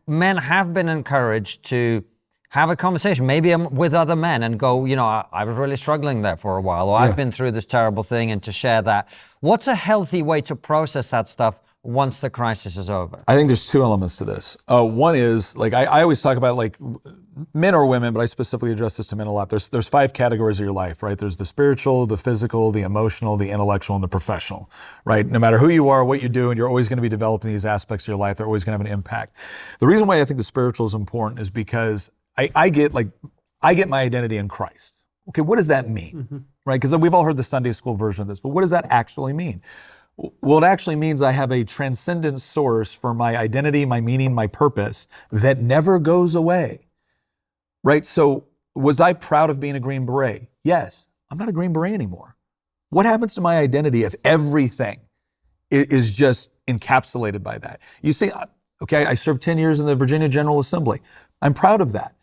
men have been encouraged to have a conversation, maybe with other men, and go, I was really struggling there for a while, or I've been through this terrible thing, and to share that. What's a healthy way to process that stuff once the crisis is over? I think there's two elements to this. One is, like, I always talk about, like, men or women, but I specifically address this to men a lot. There's 5 categories of your life, right? There's the spiritual, the physical, the emotional, the intellectual, and the professional, right? No matter who you are, what you do, and you're always going to be developing these aspects of your life. They're always going to have an impact. The reason why I think the spiritual is important is because I get my identity in Christ. Okay, what does that mean? Right? Because we've all heard the Sunday school version of this, but what does that actually mean? Well, it actually means I have a transcendent source for my identity, my meaning, my purpose that never goes away. Right? So was I proud of being a Green Beret? Yes. I'm not a Green Beret anymore. What happens to my identity if everything is just encapsulated by that? You see, okay, I served 10 years in the Virginia General Assembly. I'm proud of that.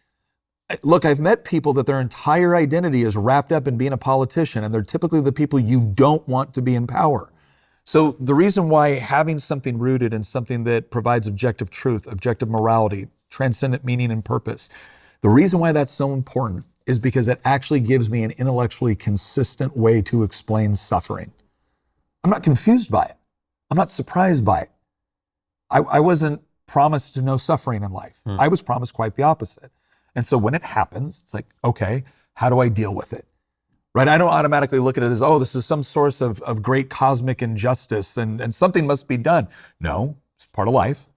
Look, I've met people that their entire identity is wrapped up in being a politician, and they're typically the people you don't want to be in power. So the reason why having something rooted in something that provides objective truth, objective morality, transcendent meaning and purpose, the reason why that's so important is because it actually gives me an intellectually consistent way to explain suffering. I'm not confused by it. I'm not surprised by it. I wasn't promised to no suffering in life. I was promised quite the opposite. And so when it happens, it's like, okay, how do I deal with it? Right? I don't automatically look at it as, oh, this is some source of great cosmic injustice and something must be done. No, it's part of life.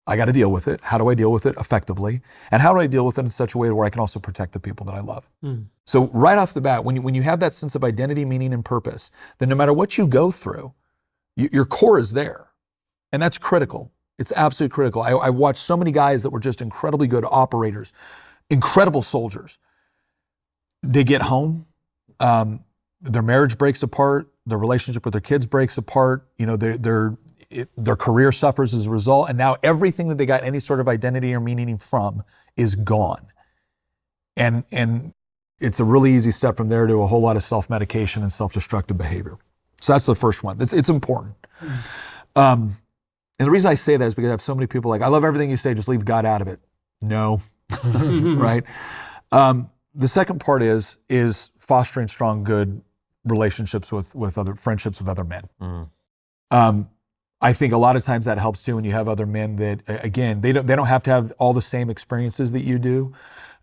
I got to deal with it. How do I deal with it effectively? And how do I deal with it in such a way where I can also protect the people that I love? So right off the bat, when you have that sense of identity, meaning, and purpose, then no matter what you go through, your core is there. And that's critical. It's absolutely critical. I watched so many guys that were just incredibly good operators, incredible soldiers. They get home, their marriage breaks apart, their relationship with their kids breaks apart, their career suffers as a result, and now everything that they got any sort of identity or meaning from is gone. And it's a really easy step from there to a whole lot of self-medication and self-destructive behavior. So that's the first one. It's important. And the reason I say that is because I have so many people like, I love everything you say, just leave God out of it. No, right? The second part is fostering strong, good relationships with other friendships with other men. I think a lot of times that helps too when you have other men that, again, they don't have to have all the same experiences that you do.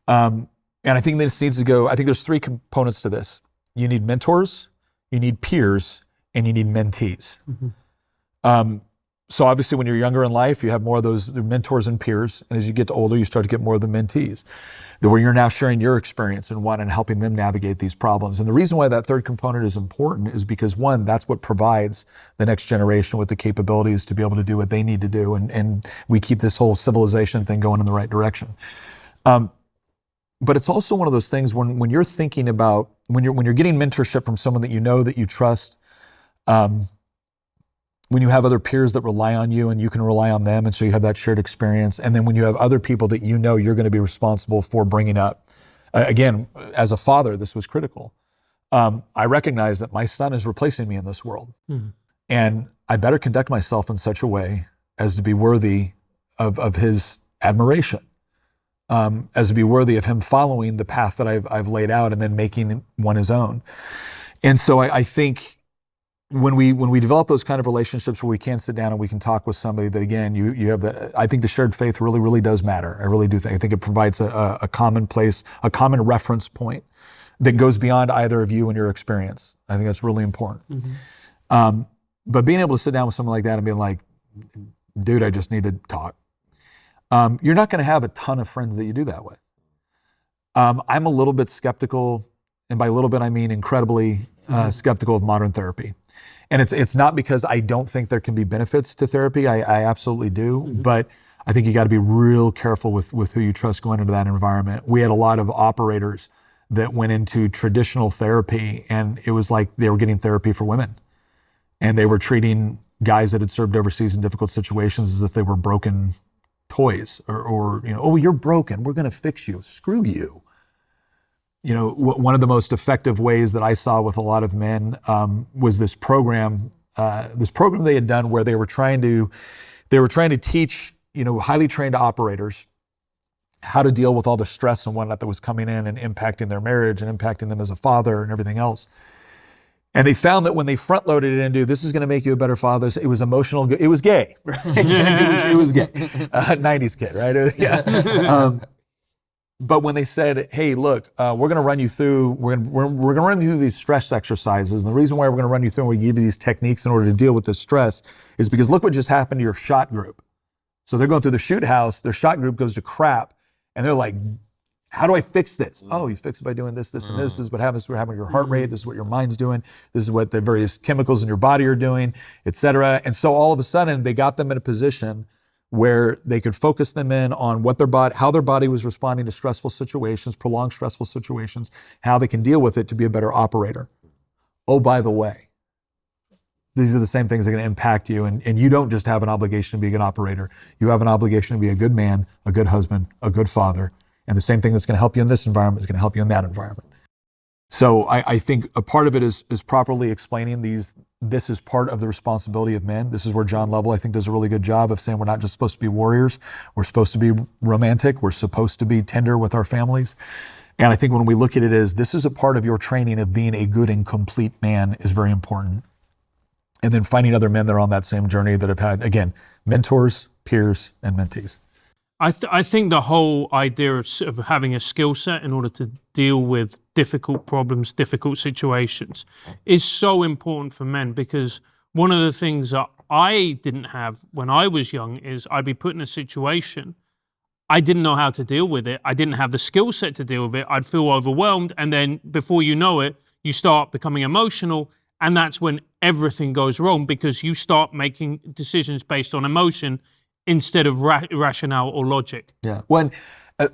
And I think this needs to go, I think there's three components to this. You need mentors, you need peers, and you need mentees. So obviously when you're younger in life, you have more of those mentors and peers. And as you get older, you start to get more of the mentees, where you're now sharing your experience and helping them navigate these problems. And the reason why that third component is important is because, one, that's what provides the next generation with the capabilities to be able to do what they need to do. And we keep this whole civilization thing going in the right direction. But it's also one of those things when you're thinking about, when you're getting mentorship from someone that you trust, when you have other peers that rely on you and you can rely on them, and so you have that shared experience. And then when you have other people that you're going to be responsible for bringing up. Again, as a father, this was critical. I recognize that my son is replacing me in this world. And I better conduct myself in such a way as to be worthy of his admiration, as to be worthy of him following the path that I've laid out and then making one his own. And so I think when we develop those kind of relationships where we can sit down and we can talk with somebody that, again, you have that, I think the shared faith really, really does matter. I really do think. I think it provides a common place, a common reference point that goes beyond either of you and your experience. I think that's really important. But being able to sit down with someone like that and being like, dude, I just need to talk. You're not going to have a ton of friends that you do that with. I'm a little bit skeptical, and by a little bit I mean incredibly skeptical of modern therapy. And it's not because I don't think there can be benefits to therapy. I absolutely do. But I think you got to be real careful with who you trust going into that environment. We had a lot of operators that went into traditional therapy, and it was like they were getting therapy for women. And they were treating guys that had served overseas in difficult situations as if they were broken toys, or oh, you're broken, we're going to fix you. Screw you. One of the most effective ways that I saw with a lot of men was this program they had done where they were trying to teach, highly trained operators how to deal with all the stress and whatnot that was coming in and impacting their marriage and impacting them as a father and everything else. And they found that when they front loaded it into, this is going to make you a better father, it was emotional, it was gay, right? it was gay, 90s kid, right? Yeah. But when they said, hey, look, we're going to run you through, we're going to run you through these stress exercises. And the reason why we're going to run you through and we give you these techniques in order to deal with this stress is because look what just happened to your shot group. So they're going through the shoot house, their shot group goes to crap, and they're like, how do I fix this? Oh, you fix it by doing this, this, and this. This is what happens to your heart rate. This is what your mind's doing. This is what the various chemicals in your body are doing, et cetera. And so all of a sudden, they got them in a position where they could focus them in on how their body was responding to stressful situations, prolonged stressful situations, how they can deal with it to be a better operator. Oh, by the way, these are the same things that are going to impact you. And you don't just have an obligation to be a good operator. You have an obligation to be a good man, a good husband, a good father. And the same thing that's going to help you in this environment is going to help you in that environment. So I think a part of it is properly explaining this is part of the responsibility of men. This is where John Lovell, I think, does a really good job of saying we're not just supposed to be warriors. We're supposed to be romantic. We're supposed to be tender with our families. And I think when we look at it as this is a part of your training of being a good and complete man is very important. And then finding other men that are on that same journey that have had, again, mentors, peers, and mentees. I think the whole idea of having a skill set in order to deal with difficult problems, difficult situations is so important for men, because one of the things that I didn't have when I was young is I'd be put in a situation, I didn't know how to deal with it. I didn't have the skill set to deal with it. I'd feel overwhelmed. And then before you know it, you start becoming emotional. And that's when everything goes wrong, because you start making decisions based on emotion instead of rationale or logic. Yeah. When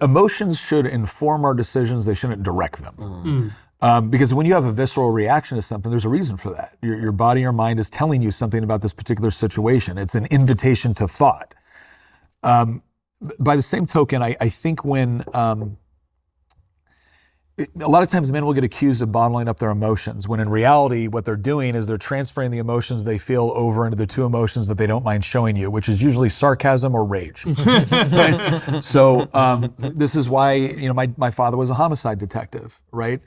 emotions should inform our decisions, they shouldn't direct them. Because when you have a visceral reaction to something, there's a reason for that. Your body, your mind is telling you something about this particular situation. It's an invitation to thought. By the same token, I think when a lot of times men will get accused of bottling up their emotions, when in reality, what they're doing is they're transferring the emotions they feel over into the two emotions that they don't mind showing you, which is usually sarcasm or rage. Right? So this is why, my father was a homicide detective, right?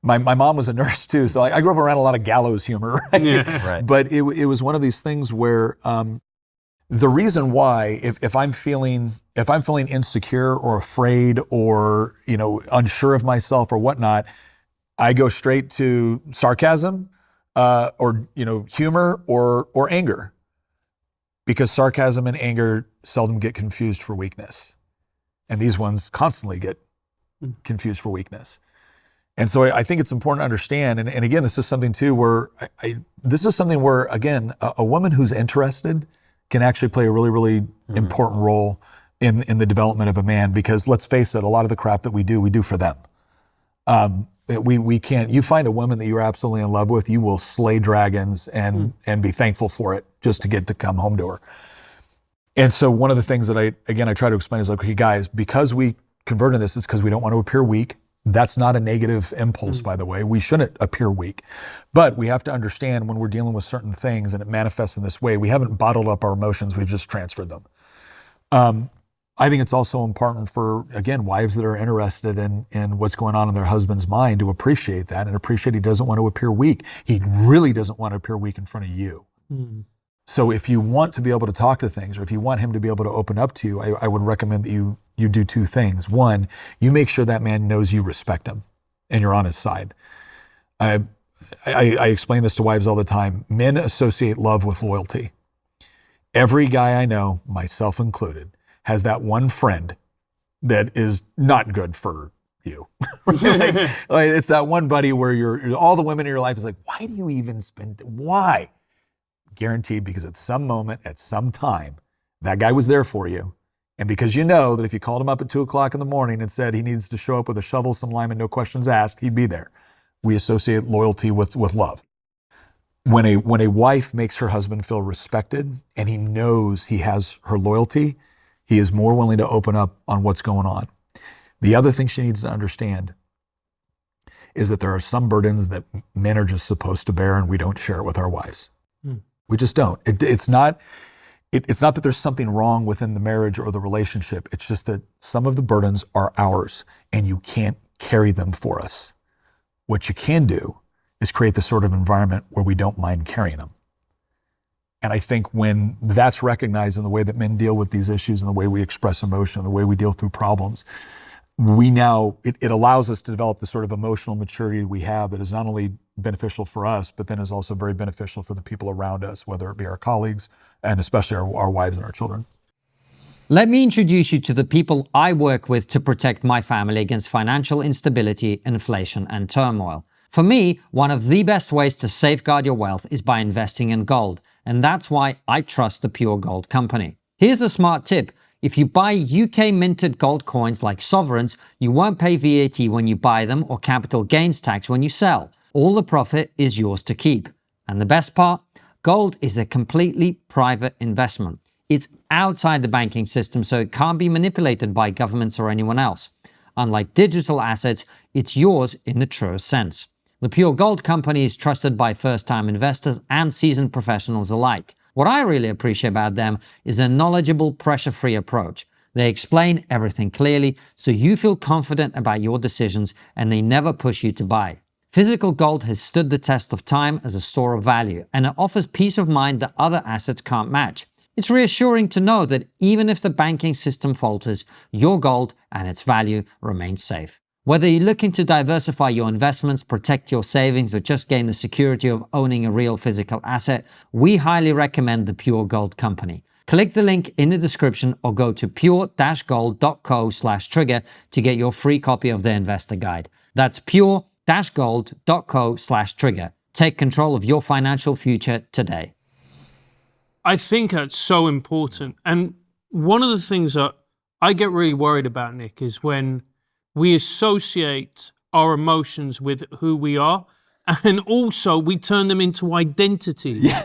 My mom was a nurse too, so I grew up around a lot of gallows humor, right? Yeah. Right. But it was one of these things where the reason why, if I'm feeling insecure or afraid or unsure of myself or whatnot, I go straight to sarcasm or humor or anger, because sarcasm and anger seldom get confused for weakness, and these ones constantly get confused for weakness. And so I think it's important to understand, and again, this is something too where again, a woman who's interested can actually play a really, really important role in the development of a man, because let's face it, a lot of the crap that we do for them. We can't, you find a woman that you're absolutely in love with, you will slay dragons and be thankful for it just to get to come home to her. And so one of the things that I try to explain is like, okay, guys, because we converted this, it's because we don't want to appear weak. That's not a negative impulse, by the way. We shouldn't appear weak. But we have to understand when we're dealing with certain things and it manifests in this way, we haven't bottled up our emotions, we've just transferred them. I think it's also important for, again, wives that are interested in what's going on in their husband's mind to appreciate that and appreciate he doesn't want to appear weak. He really doesn't want to appear weak in front of you. So if you want to be able to talk to things, or if you want him to be able to open up to you, I would recommend that you do two things. One, you make sure that man knows you respect him and you're on his side. I explain this to wives all the time. Men associate love with loyalty. Every guy I know, myself included, has that one friend that is not good for you. like it's that one buddy where you're all the women in your life is like, why do you even why? Guaranteed, because at some moment, at some time, that guy was there for you. And because you know that if you called him up at 2:00 in the morning and said he needs to show up with a shovel, some lime, and no questions asked, he'd be there. We associate loyalty with love. When a wife makes her husband feel respected and he knows he has her loyalty, he is more willing to open up on what's going on. The other thing she needs to understand is that there are some burdens that men are just supposed to bear, and we don't share it with our wives. We just don't. It's not that there's something wrong within the marriage or the relationship. It's just that some of the burdens are ours and you can't carry them for us. What you can do is create the sort of environment where we don't mind carrying them. And I think when that's recognized in the way that men deal with these issues and the way we express emotion and the way we deal through problems, it allows us to develop the sort of emotional maturity we have that is not only beneficial for us, but then is also very beneficial for the people around us, whether it be our colleagues and especially our wives and our children. Let me introduce you to the people I work with to protect my family against financial instability, inflation, and turmoil. For me, one of the best ways to safeguard your wealth is by investing in gold, and that's why I trust the Pure Gold Company. Here's a smart tip. If you buy UK minted gold coins like sovereigns, you won't pay VAT when you buy them or capital gains tax when you sell. All the profit is yours to keep. And the best part? Gold is a completely private investment. It's outside the banking system, so it can't be manipulated by governments or anyone else. Unlike digital assets, it's yours in the truest sense. The Pure Gold Company is trusted by first-time investors and seasoned professionals alike. What I really appreciate about them is a knowledgeable, pressure-free approach. They explain everything clearly, so you feel confident about your decisions and they never push you to buy. Physical gold has stood the test of time as a store of value, and it offers peace of mind that other assets can't match. It's reassuring to know that even if the banking system falters, your gold and its value remains safe. Whether you're looking to diversify your investments, protect your savings, or just gain the security of owning a real physical asset, we highly recommend the Pure Gold Company. Click the link in the description or go to pure-gold.co/trigger to get your free copy of the investor guide. That's pure-gold.co/trigger. Take control of your financial future today. I think that's so important. And one of the things that I get really worried about, Nick, is when we associate our emotions with who we are, and also we turn them into identities. Yeah.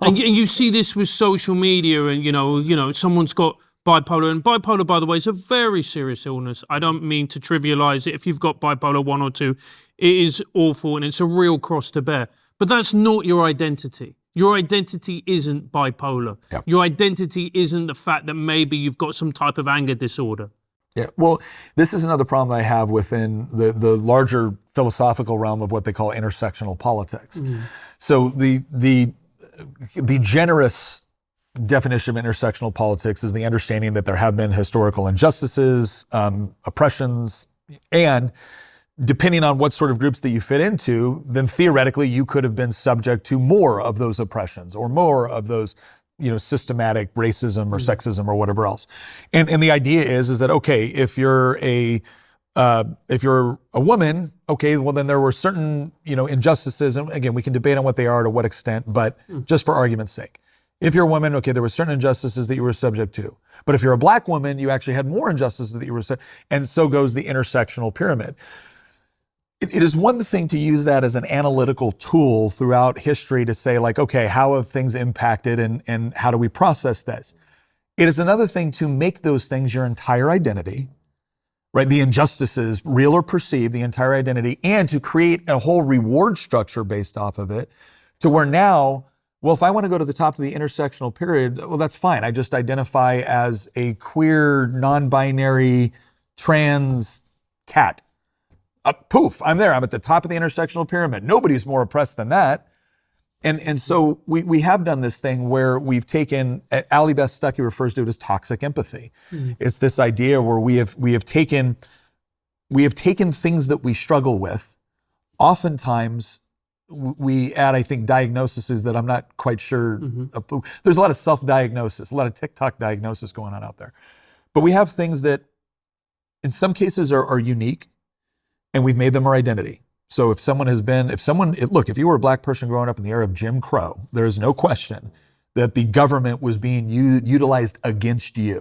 And you see this with social media, and you know, someone's got bipolar, and bipolar, by the way, is a very serious illness. I don't mean to trivialize it. If you've got bipolar 1 or 2, it is awful, and it's a real cross to bear. But that's not your identity. Your identity isn't bipolar. Yep. Your identity isn't the fact that maybe you've got some type of anger disorder. Yeah, well, this is another problem I have within the larger philosophical realm of what they call intersectional politics. So the generous definition of intersectional politics is the understanding that there have been historical injustices, oppressions, and depending on what sort of groups that you fit into, then theoretically you could have been subject to more of those oppressions or more of those, systematic racism or sexism or whatever else. And the idea is that, okay, if you're a woman, okay, well then there were certain, injustices, and again, we can debate on what they are to what extent, but just for argument's sake. If you're a woman, okay, there were certain injustices that you were subject to. But if you're a black woman, you actually had more injustices that you were and so goes the intersectional pyramid. It is one thing to use that as an analytical tool throughout history to say, like, okay, how have things impacted and how do we process this? It is another thing to make those things your entire identity, right? The injustices, real or perceived, the entire identity, and to create a whole reward structure based off of it to where now, well, if I want to go to the top of the intersectional period, well, that's fine. I just identify as a queer, non-binary, trans cat. Poof, I'm there. I'm at the top of the intersectional pyramid. Nobody's more oppressed than that. And so we have done this thing where we've taken, Ali Beth Stuckey refers to it as toxic empathy. It's this idea where we have taken things that we struggle with. Oftentimes we add, I think, diagnoses that I'm not quite sure. There's a lot of self-diagnosis, a lot of TikTok diagnosis going on out there. But we have things that in some cases are unique, and we've made them our identity. So if you were a black person growing up in the era of Jim Crow, there is no question that the government was being utilized against you.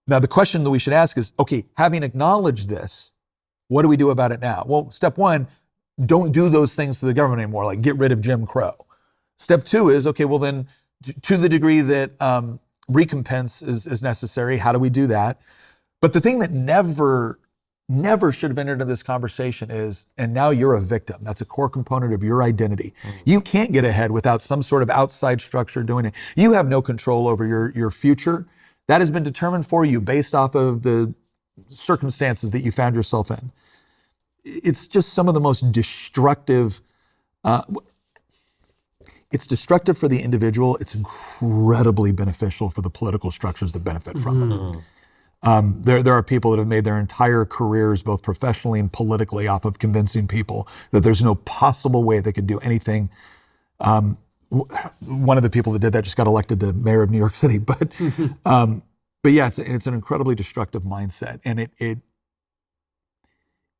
Now, the question that we should ask is, okay, having acknowledged this, what do we do about it now? Well, step one, don't do those things to the government anymore, like get rid of Jim Crow. Step two is, okay, well then, to the degree that recompense is necessary, how do we do that? But the thing that never should have entered into this conversation is, and now you're a victim. That's a core component of your identity. You can't get ahead without some sort of outside structure doing it. You have no control over your future. That has been determined for you based off of the circumstances that you found yourself in. It's just some of the most destructive. It's destructive for the individual. It's incredibly beneficial for the political structures that benefit from them. There are people that have made their entire careers, both professionally and politically, off of convincing people that there's no possible way they could do anything. One of the people that did that just got elected to mayor of New York City. But yeah, it's an incredibly destructive mindset, and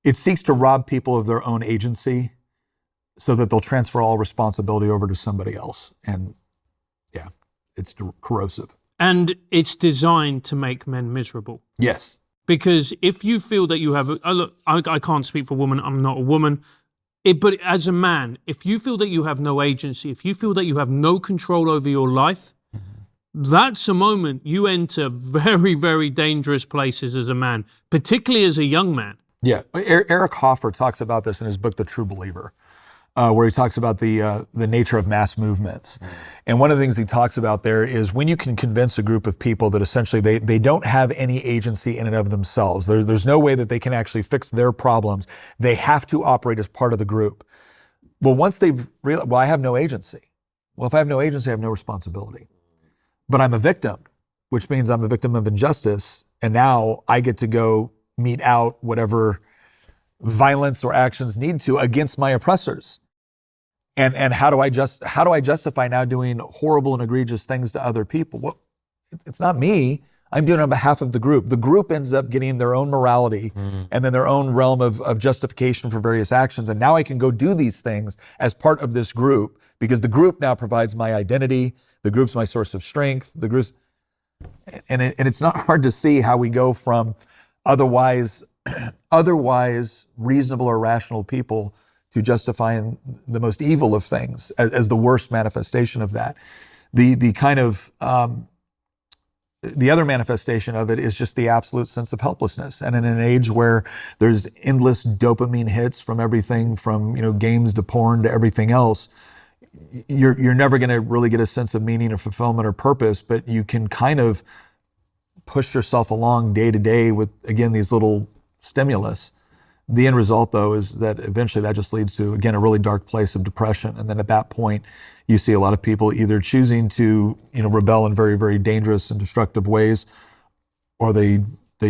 it seeks to rob people of their own agency so that they'll transfer all responsibility over to somebody else. And yeah, it's corrosive. And it's designed to make men miserable. Yes. Because if you feel that you have, look, I can't speak for women, I'm not a woman, but as a man, if you feel that you have no agency, if you feel that you have no control over your life, that's a moment you enter very, very dangerous places as a man, particularly as a young man. Yeah, Eric Hoffer talks about this in his book, The True Believer. where he talks about the nature of mass movements. And one of the things he talks about there is when you can convince a group of people that essentially they don't have any agency in and of themselves. There's no way that they can actually fix their problems. They have to operate as part of the group. Well, once they've realized, well, I have no agency. Well, if I have no agency, I have no responsibility. But I'm a victim, which means I'm a victim of injustice. And now I get to go mete out whatever violence or actions need to against my oppressors. And how do I justify now doing horrible and egregious things to other people? Well, it's not me. I'm doing it on behalf of the group. The group ends up getting their own morality and then their own realm of justification for various actions. And now I can go do these things as part of this group because the group now provides my identity. The group's my source of strength. The group's, and it's not hard to see how we go from otherwise reasonable or rational people to justifying the most evil of things as the worst manifestation of that. The kind of the other manifestation of it is just the absolute sense of helplessness. And in an age where there's endless dopamine hits from everything from games to porn to everything else, you're never going to really get a sense of meaning or fulfillment or purpose, but you can kind of push yourself along day to day with, again, these little stimulus. The end result, though, is that eventually that just leads to, again, a really dark place of depression. And then at that point, you see a lot of people either choosing to, rebel in very, very dangerous and destructive ways, or they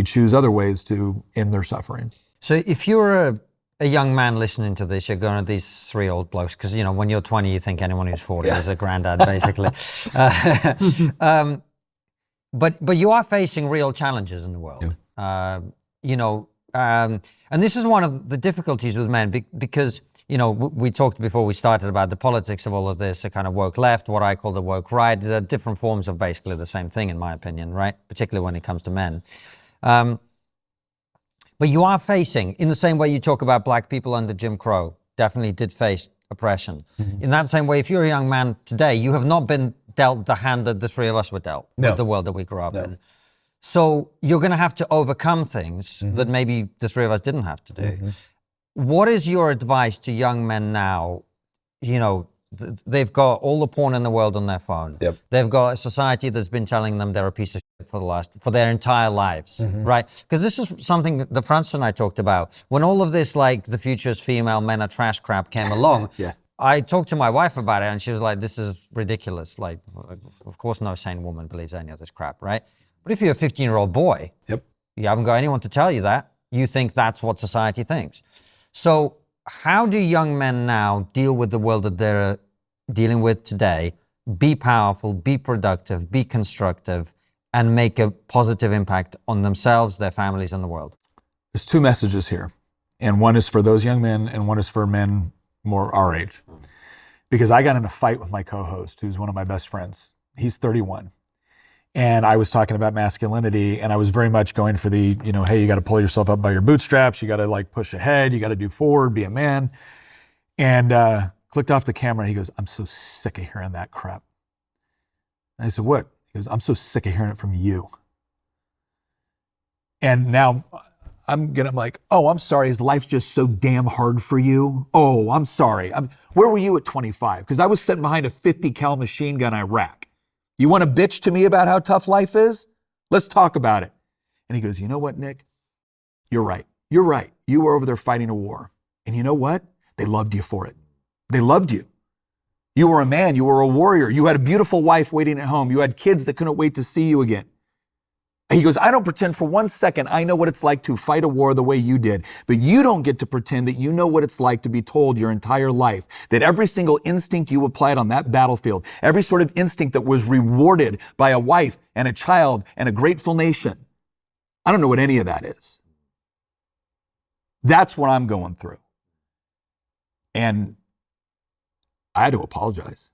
choose other ways to end their suffering. So if you're a young man listening to this, you're going to these three old blokes, because, when you're 20, you think anyone who's 40 is a granddad, basically. But you are facing real challenges in the world. Yeah. And this is one of the difficulties with men, because, we talked before we started about the politics of all of this, a kind of woke left, what I call the woke right. There are different forms of basically the same thing, in my opinion, right? Particularly when it comes to men. But you are facing, in the same way you talk about black people under Jim Crow, definitely did face oppression. Mm-hmm. In that same way, if you're a young man today, you have not been dealt the hand that the three of us were dealt with the world that we grew up in. So you're going to have to overcome things that maybe the three of us didn't have to do. Mm-hmm. What is your advice to young men now? They've got all the porn in the world on their phone. Yep. They've got a society that's been telling them they're a piece of shit for their entire lives, right? Because this is something that Francis and I talked about. When all of this, like the future is female, men are trash crap came along, I talked to my wife about it and she was like, this is ridiculous. Like, of course no sane woman believes any of this crap, right? But if you're a 15-year-old boy, you haven't got anyone to tell you that. You think that's what society thinks. So how do young men now deal with the world that they're dealing with today, be powerful, be productive, be constructive, and make a positive impact on themselves, their families, and the world? There's two messages here. And one is for those young men, and one is for men more our age. Because I got in a fight with my co-host, who's one of my best friends. He's 31. And I was talking about masculinity, and I was very much going for the, hey, you got to pull yourself up by your bootstraps. You got to push ahead. You got to do forward, be a man. And clicked off the camera. He goes, I'm so sick of hearing that crap. And I said, what? He goes, I'm so sick of hearing it from you. And now I'm like, oh, I'm sorry. Is life just so damn hard for you? Oh, I'm sorry. Where were you at 25? Because I was sitting behind a 50 cal machine gun in Iraq. You want to bitch to me about how tough life is? Let's talk about it. And he goes, you know what, Nick? You're right. You're right. You were over there fighting a war. And you know what? They loved you for it. They loved you. You were a man. You were a warrior. You had a beautiful wife waiting at home. You had kids that couldn't wait to see you again. He goes, I don't pretend for 1 second I know what it's like to fight a war the way you did, but you don't get to pretend that you know what it's like to be told your entire life that every single instinct you applied on that battlefield, every sort of instinct that was rewarded by a wife and a child and a grateful nation. I don't know what any of that is. That's what I'm going through. And I had to apologize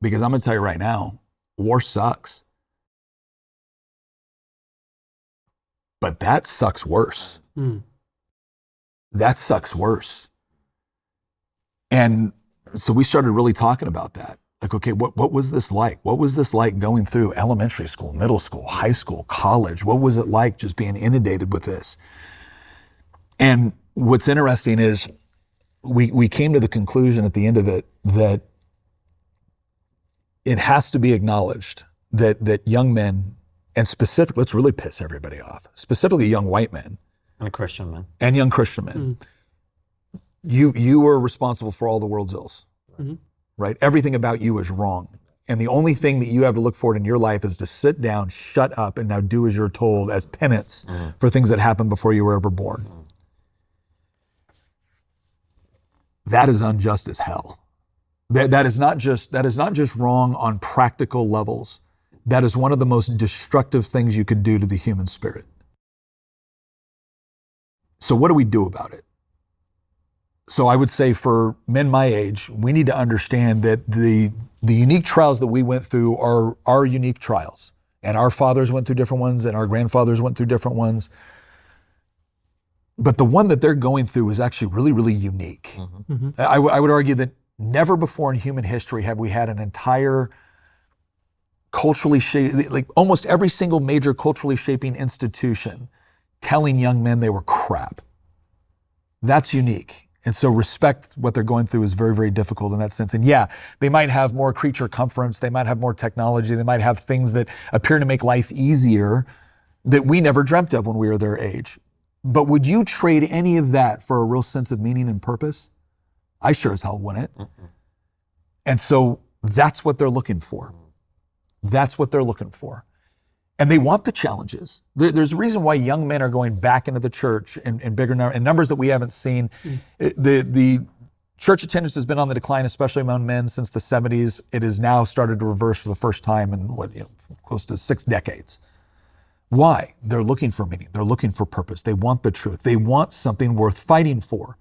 because I'm going to tell you right now, war sucks. But that sucks worse. That sucks worse. And so we started really talking about that. Like, okay, what was this like? What was this like going through elementary school, middle school, high school, college? What was it like just being inundated with this? And what's interesting is we came to the conclusion at the end of it that it has to be acknowledged that young men, and specifically, let's really piss everybody off, specifically young white men. And Christian men. And young Christian men. You are responsible for all the world's ills, right? Everything about you is wrong. And the only thing that you have to look forward in your life is to sit down, shut up, and now do as you're told as penance for things that happened before you were ever born. That is unjust as hell. That is not just wrong on practical levels. That is one of the most destructive things you could do to the human spirit. So what do we do about it? So I would say for men my age, we need to understand that the unique trials that we went through are our unique trials. And our fathers went through different ones, and our grandfathers went through different ones. But the one that they're going through is actually really, really unique. I would argue that never before in human history have we had an entire culturally shaped, like almost every single major culturally shaping institution telling young men they were crap. That's unique. And so respect what they're going through is very, very difficult in that sense. And yeah, they might have more creature comforts, they might have more technology, they might have things that appear to make life easier that we never dreamt of when we were their age. But would you trade any of that for a real sense of meaning and purpose? I sure as hell wouldn't. And so that's what they're looking for. That's what they're looking for. And they want the challenges. There's a reason why young men are going back into the church in bigger numbers that we haven't seen. The church attendance has been on the decline, especially among men, since the 70s. It has now started to reverse for the first time in close to 6 decades. Why? They're looking for meaning. They're looking for purpose. They want the truth. They want something worth fighting for.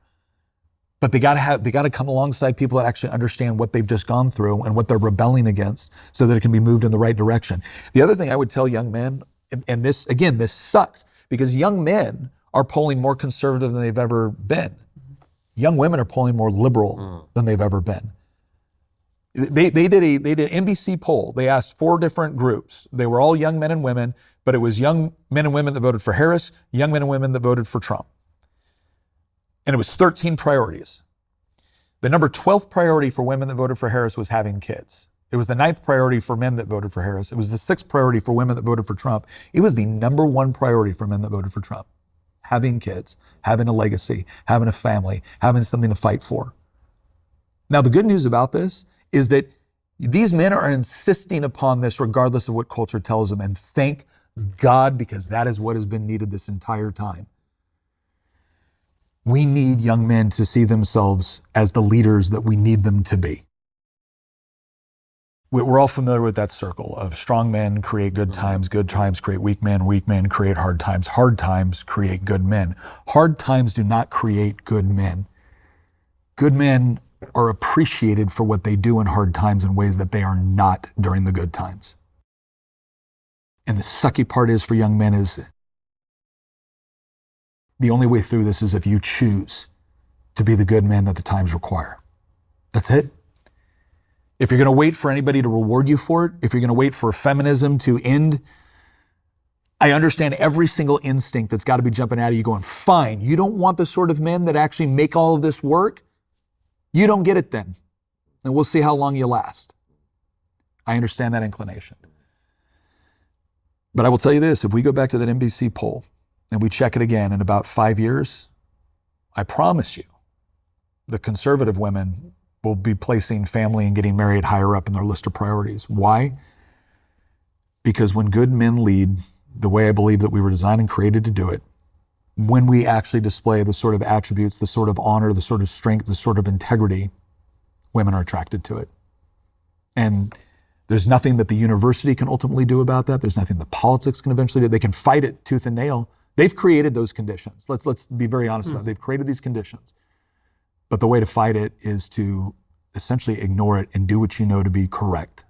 But they got to come alongside people that actually understand what they've just gone through and what they're rebelling against so that it can be moved in the right direction. The other thing I would tell young men, and this sucks, because young men are polling more conservative than they've ever been. Young women are polling more liberal than they've ever been. They did an NBC poll. They asked 4 different groups. They were all young men and women, but it was young men and women that voted for Harris, young men and women that voted for Trump. And it was 13 priorities. The number 12th priority for women that voted for Harris was having kids. It was the 9th priority for men that voted for Harris. It was the 6th priority for women that voted for Trump. It was the number 1 priority for men that voted for Trump. Having kids, having a legacy, having a family, having something to fight for. Now, the good news about this is that these men are insisting upon this regardless of what culture tells them. And thank God, because that is what has been needed this entire time. We need young men to see themselves as the leaders that we need them to be. We're all familiar with that circle of strong men create good times create weak men create hard times create good men. Hard times do not create good men. Good men are appreciated for what they do in hard times in ways that they are not during the good times. And the sucky part is for young men is the only way through this is if you choose to be the good man that the times require. That's it. If you're going to wait for anybody to reward you for it, if you're going to wait for feminism to end, I understand every single instinct that's got to be jumping out of you going, fine, you don't want the sort of men that actually make all of this work? You don't get it then. And we'll see how long you last. I understand that inclination. But I will tell you this, if we go back to that NBC poll, and we check it again in about 5 years, I promise you, the conservative women will be placing family and getting married higher up in their list of priorities. Why? Because when good men lead the way I believe that we were designed and created to do it, when we actually display the sort of attributes, the sort of honor, the sort of strength, the sort of integrity, women are attracted to it. And there's nothing that the university can ultimately do about that. There's nothing that politics can eventually do. They can fight it tooth and nail. They've created those conditions. Let's be very honest about it. They've created these conditions. But the way to fight it is to essentially ignore it and do what you know to be correct.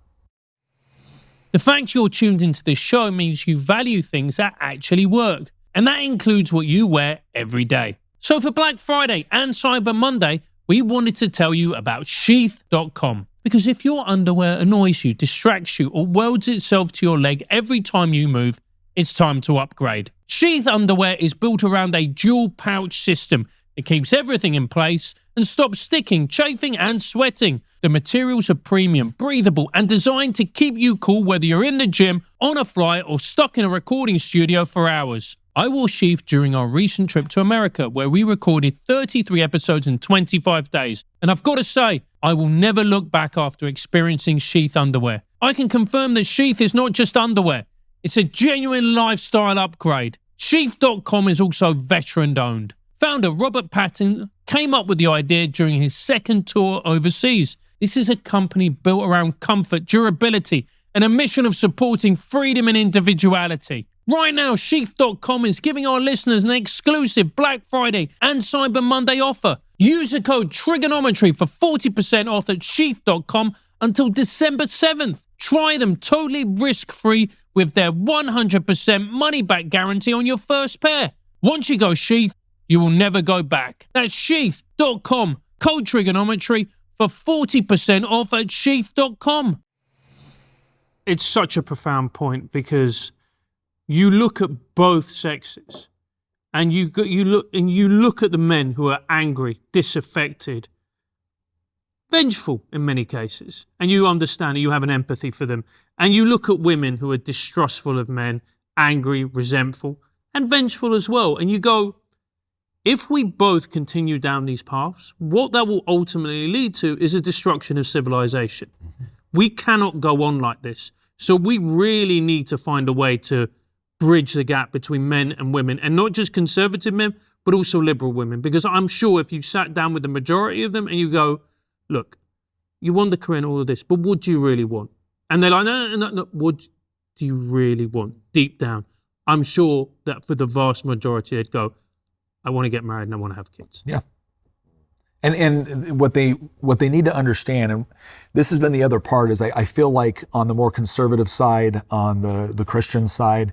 The fact you're tuned into this show means you value things that actually work, and that includes what you wear every day. So for Black Friday and Cyber Monday, we wanted to tell you about Sheath.com. Because if your underwear annoys you, distracts you, or welds itself to your leg every time you move, it's time to upgrade. Sheath underwear is built around a dual pouch system, It keeps everything in place and stops sticking, chafing, and sweating. The materials are premium, breathable, and designed to keep you cool whether you're in the gym, on a flight, or stuck in a recording studio for hours. I wore Sheath during our recent trip to America, where we recorded 33 episodes in 25 days. And I've got to say, I will never look back after experiencing Sheath underwear. I can confirm that Sheath is not just underwear. It's a genuine lifestyle upgrade. Sheath.com is also veteran-owned. Founder Robert Patton came up with the idea during his second tour overseas. This is a company built around comfort, durability, and a mission of supporting freedom and individuality. Right now, Sheath.com is giving our listeners an exclusive Black Friday and Cyber Monday offer. Use the code TRIGGERnometry for 40% off at Sheath.com until December 7th. Try them totally risk-free with their 100% money-back guarantee on your first pair. Once you go Sheath, you will never go back. That's Sheath.com, code TRIGGERnometry for 40% off at Sheath.com. It's such a profound point because you look at both sexes, and you look at the men who are angry, disaffected, vengeful in many cases, and you understand and you have an empathy for them. And you look at women who are distrustful of men, angry, resentful, and vengeful as well. And you go, if we both continue down these paths, what that will ultimately lead to is a destruction of civilization. We cannot go on like this. So we really need to find a way to bridge the gap between men and women, and not just conservative men, but also liberal women. Because I'm sure if you sat down with the majority of them and you go, look, you want the career and all of this, but what do you really want? And they're like, no, what do you really want? Deep down, I'm sure that for the vast majority, they'd go, I want to get married and I want to have kids. Yeah. And what they need to understand, and this has been the other part, is I feel like on the more conservative side, on the Christian side,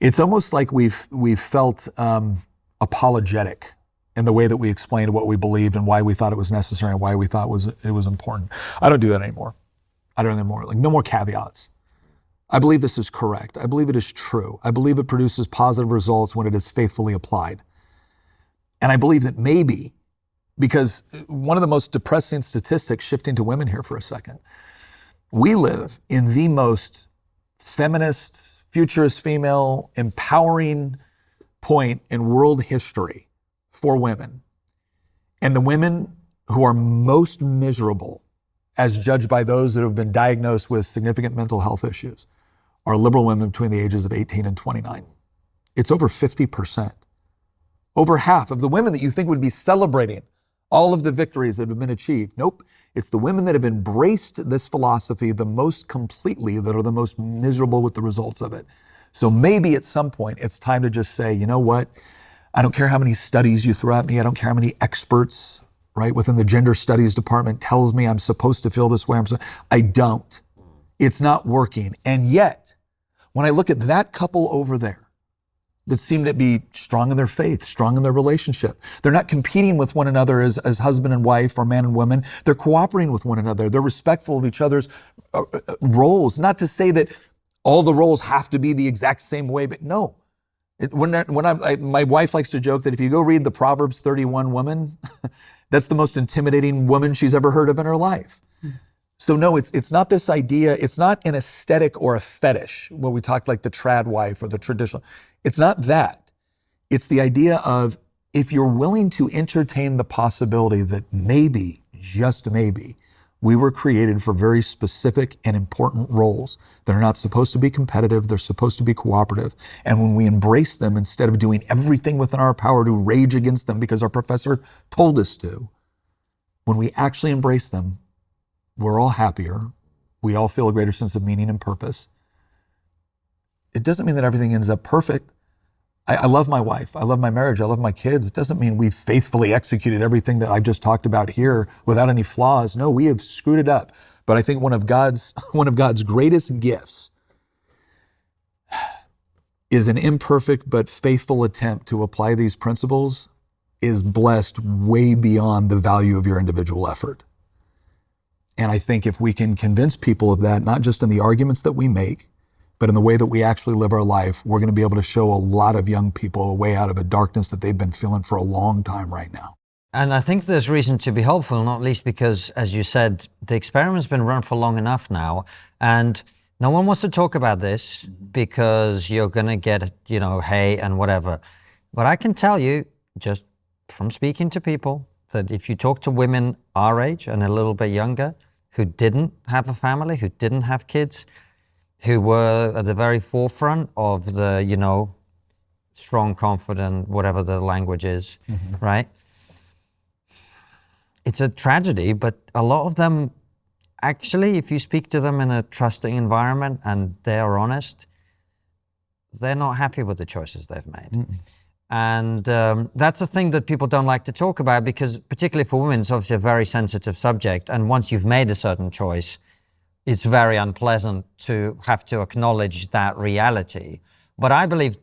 it's almost like we've felt apologetic in the way that we explained what we believed and why we thought it was necessary and why we thought it was important. I don't do that anymore. I don't anymore. Like, no more caveats. I believe this is correct. I believe it is true. I believe it produces positive results when it is faithfully applied. And I believe that maybe, because one of the most depressing statistics, shifting to women here for a second, we live in the most feminist, futurist, female, empowering point in world history for women. And the women who are most miserable, as judged by those that have been diagnosed with significant mental health issues, are liberal women between the ages of 18 and 29. It's over 50%. Over half of the women that you think would be celebrating all of the victories that have been achieved. Nope, it's the women that have embraced this philosophy the most completely that are the most miserable with the results of it. So maybe at some point it's time to just say, you know what? I don't care how many studies you throw at me. I don't care how many experts, right, within the gender studies department tells me I'm supposed to feel this way. I don't. It's not working. And yet, when I look at that couple over there, that seem to be strong in their faith, strong in their relationship. They're not competing with one another as husband and wife or man and woman. They're cooperating with one another. They're respectful of each other's roles. Not to say that all the roles have to be the exact same way, but no. My wife likes to joke that if you go read the Proverbs 31 woman, that's the most intimidating woman she's ever heard of in her life. So no, it's not this idea. It's not an aesthetic or a fetish when we talk like the trad wife or the traditional. It's not that. It's the idea of, if you're willing to entertain the possibility that maybe, just maybe, we were created for very specific and important roles that are not supposed to be competitive, they're supposed to be cooperative. And when we embrace them, instead of doing everything within our power to rage against them because our professor told us to, when we actually embrace them, we're all happier. We all feel a greater sense of meaning and purpose. It doesn't mean that everything ends up perfect. I love my wife. I love my marriage. I love my kids. It doesn't mean we've faithfully executed everything that I've just talked about here without any flaws. No, we have screwed it up. But I think one of God's greatest gifts is an imperfect but faithful attempt to apply these principles is blessed way beyond the value of your individual effort. And I think if we can convince people of that, not just in the arguments that we make, but in the way that we actually live our life, we're going to be able to show a lot of young people a way out of a darkness that they've been feeling for a long time right now. And I think there's reason to be hopeful, not least because, as you said, the experiment's been run for long enough now, and no one wants to talk about this because you're going to get, hey and whatever. But I can tell you, just from speaking to people, that if you talk to women our age and a little bit younger who didn't have a family, who didn't have kids, who were at the very forefront of the, strong, confident, whatever the language is, right? It's a tragedy, but a lot of them, actually, if you speak to them in a trusting environment and they're honest, they're not happy with the choices they've made. And that's a thing that people don't like to talk about because, particularly for women, it's obviously a very sensitive subject. And once you've made a certain choice, it's very unpleasant to have to acknowledge that reality. But I believe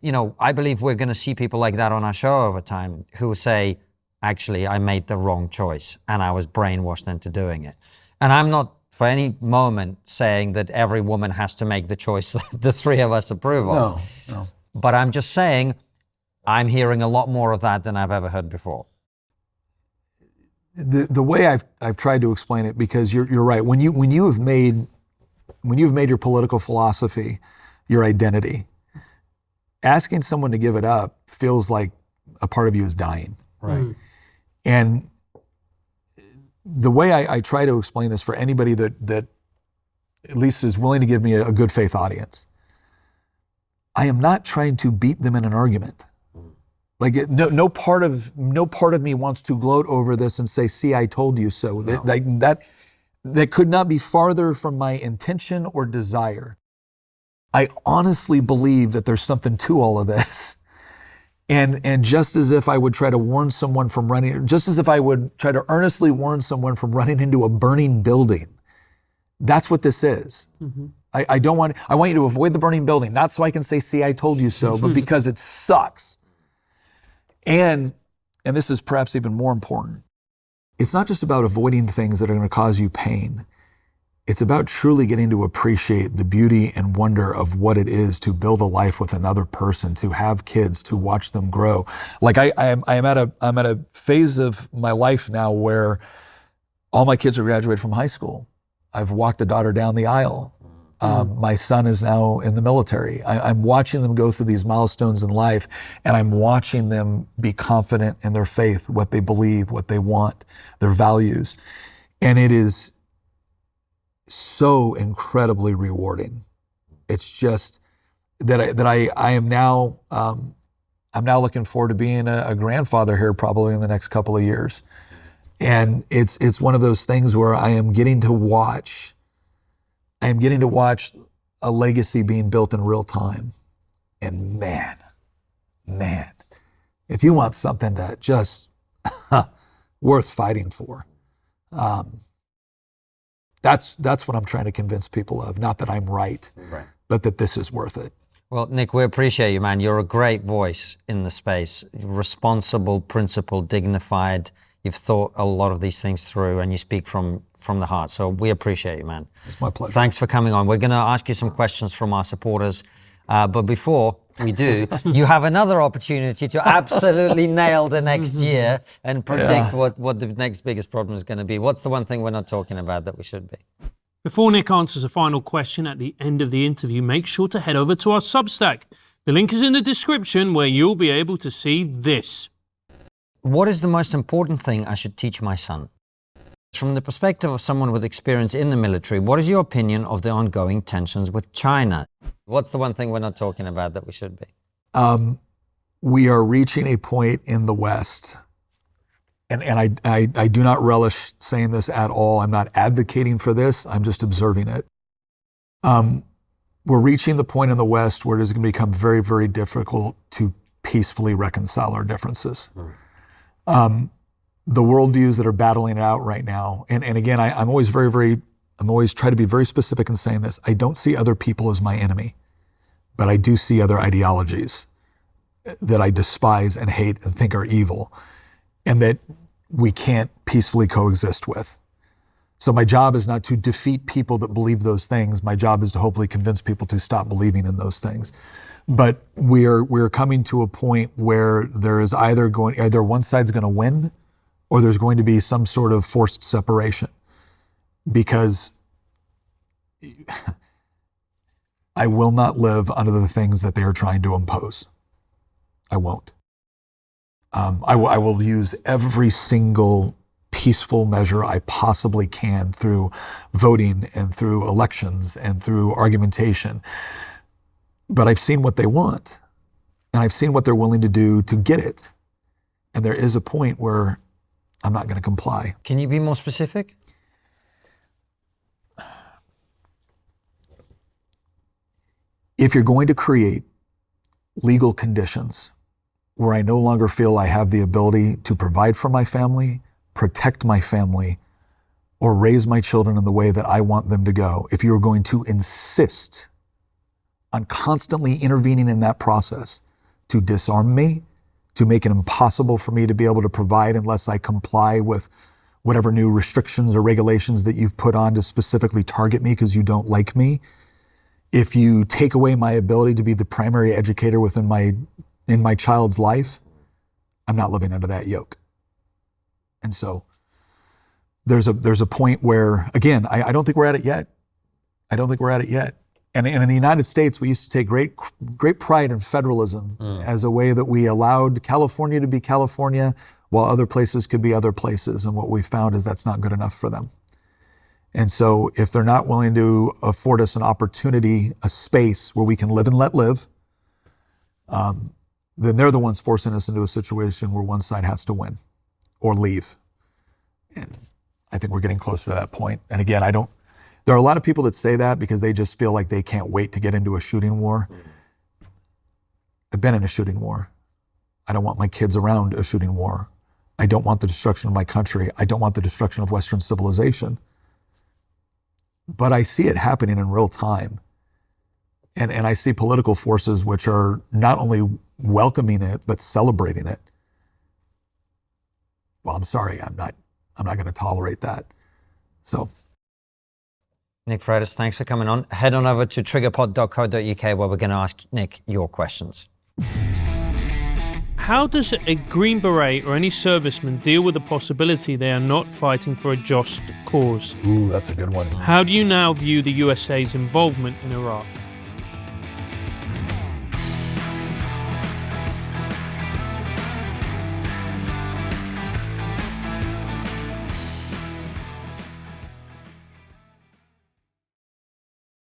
we're going to see people like that on our show over time who say, actually, I made the wrong choice and I was brainwashed into doing it. And I'm not for any moment saying that every woman has to make the choice that the three of us approve of. No. But I'm just saying I'm hearing a lot more of that than I've ever heard before. The way I've tried to explain it, because you're right. When you've made your political philosophy your identity, asking someone to give it up feels like a part of you is dying. Right. And the way I try to explain this for anybody that at least is willing to give me a good faith audience, I am not trying to beat them in an argument. Like no part of me wants to gloat over this and say, "See, I told you so." No. That could not be farther from my intention or desire. I honestly believe that there's something to all of this. And just as if I would try to warn someone from running, just as if I would try to earnestly warn someone from running into a burning building, that's what this is. I want you to avoid the burning building, not so I can say, "See, I told you so," but because it sucks. And this is perhaps even more important, it's not just about avoiding things that are going to cause you pain. It's about truly getting to appreciate the beauty and wonder of what it is to build a life with another person, to have kids, to watch them grow. Like I'm at a phase of my life now where all my kids are graduated from high school. I've walked a daughter down the aisle. My son is now in the military. I'm watching them go through these milestones in life, and I'm watching them be confident in their faith, what they believe, what they want, their values. And it is so incredibly rewarding. It's just that I am now, I'm now looking forward to being a grandfather here probably in the next couple of years. And it's one of those things where I am getting to watch a legacy being built in real time. And man, if you want something that just worth fighting for, that's what I'm trying to convince people of. Not that I'm right, but that this is worth it. Well, Nick, we appreciate you, man. You're a great voice in the space. Responsible, principled, dignified. You've thought a lot of these things through, and you speak from the heart. So we appreciate you, man. It's my pleasure. Thanks for coming on. We're going to ask you some questions from our supporters. But before we do, you have another opportunity to absolutely nail the next year and predict what the next biggest problem is going to be. What's the one thing we're not talking about that we should be? Before Nick answers a final question at the end of the interview, make sure to head over to our Substack. The link is in the description, where you'll be able to see this. What is the most important thing I should teach my son? From the perspective of someone with experience in the military, what is your opinion of the ongoing tensions with China? What's the one thing we're not talking about that we should be? We are reaching a point in the West, and I do not relish saying this at all. I'm not advocating for this. I'm just observing it. We're reaching the point in the West where it is going to become very, very difficult to peacefully reconcile our differences. The worldviews that are battling it out right now, and again, I'm always trying to be very specific in saying this. I don't see other people as my enemy, but I do see other ideologies that I despise and hate and think are evil, and that we can't peacefully coexist with. So my job is not to defeat people that believe those things. My job is to hopefully convince people to stop believing in those things. But we're coming to a point where there is either one side's going to win, or there's going to be some sort of forced separation, because I will not live under the things that they are trying to impose. I won't. I will use every single peaceful measure I possibly can through voting and through elections and through argumentation. But I've seen what they want, and I've seen what they're willing to do to get it. And there is a point where I'm not going to comply. Can you be more specific? If you're going to create legal conditions where I no longer feel I have the ability to provide for my family, protect my family, or raise my children in the way that I want them to go, if you're going to insist on constantly intervening in that process to disarm me, to make it impossible for me to be able to provide unless I comply with whatever new restrictions or regulations that you've put on to specifically target me because you don't like me, if you take away my ability to be the primary educator within my child's life, I'm not living under that yoke. And so there's a point where, again, I don't think we're at it yet. I don't think we're at it yet. And in the United States, we used to take great pride in federalism as a way that we allowed California to be California while other places could be other places. And what we found is that's not good enough for them. And so if they're not willing to afford us an opportunity, a space where we can live and let live, then they're the ones forcing us into a situation where one side has to win or leave. And I think we're getting closer to that point. And again, there are a lot of people that say that because they just feel like they can't wait to get into a shooting war. I've been in a shooting war. I don't want my kids around a shooting war. I don't want the destruction of my country. I don't want the destruction of Western civilization. But I see it happening in real time. And I see political forces which are not only welcoming it, but celebrating it. Well, I'm sorry, I'm not going to tolerate that. So. Nick Freitas, thanks for coming on. Head on over to triggerpod.co.uk where we're going to ask Nick your questions. How does a Green Beret or any serviceman deal with the possibility they are not fighting for a just cause? Ooh, that's a good one. How do you now view the USA's involvement in Iraq?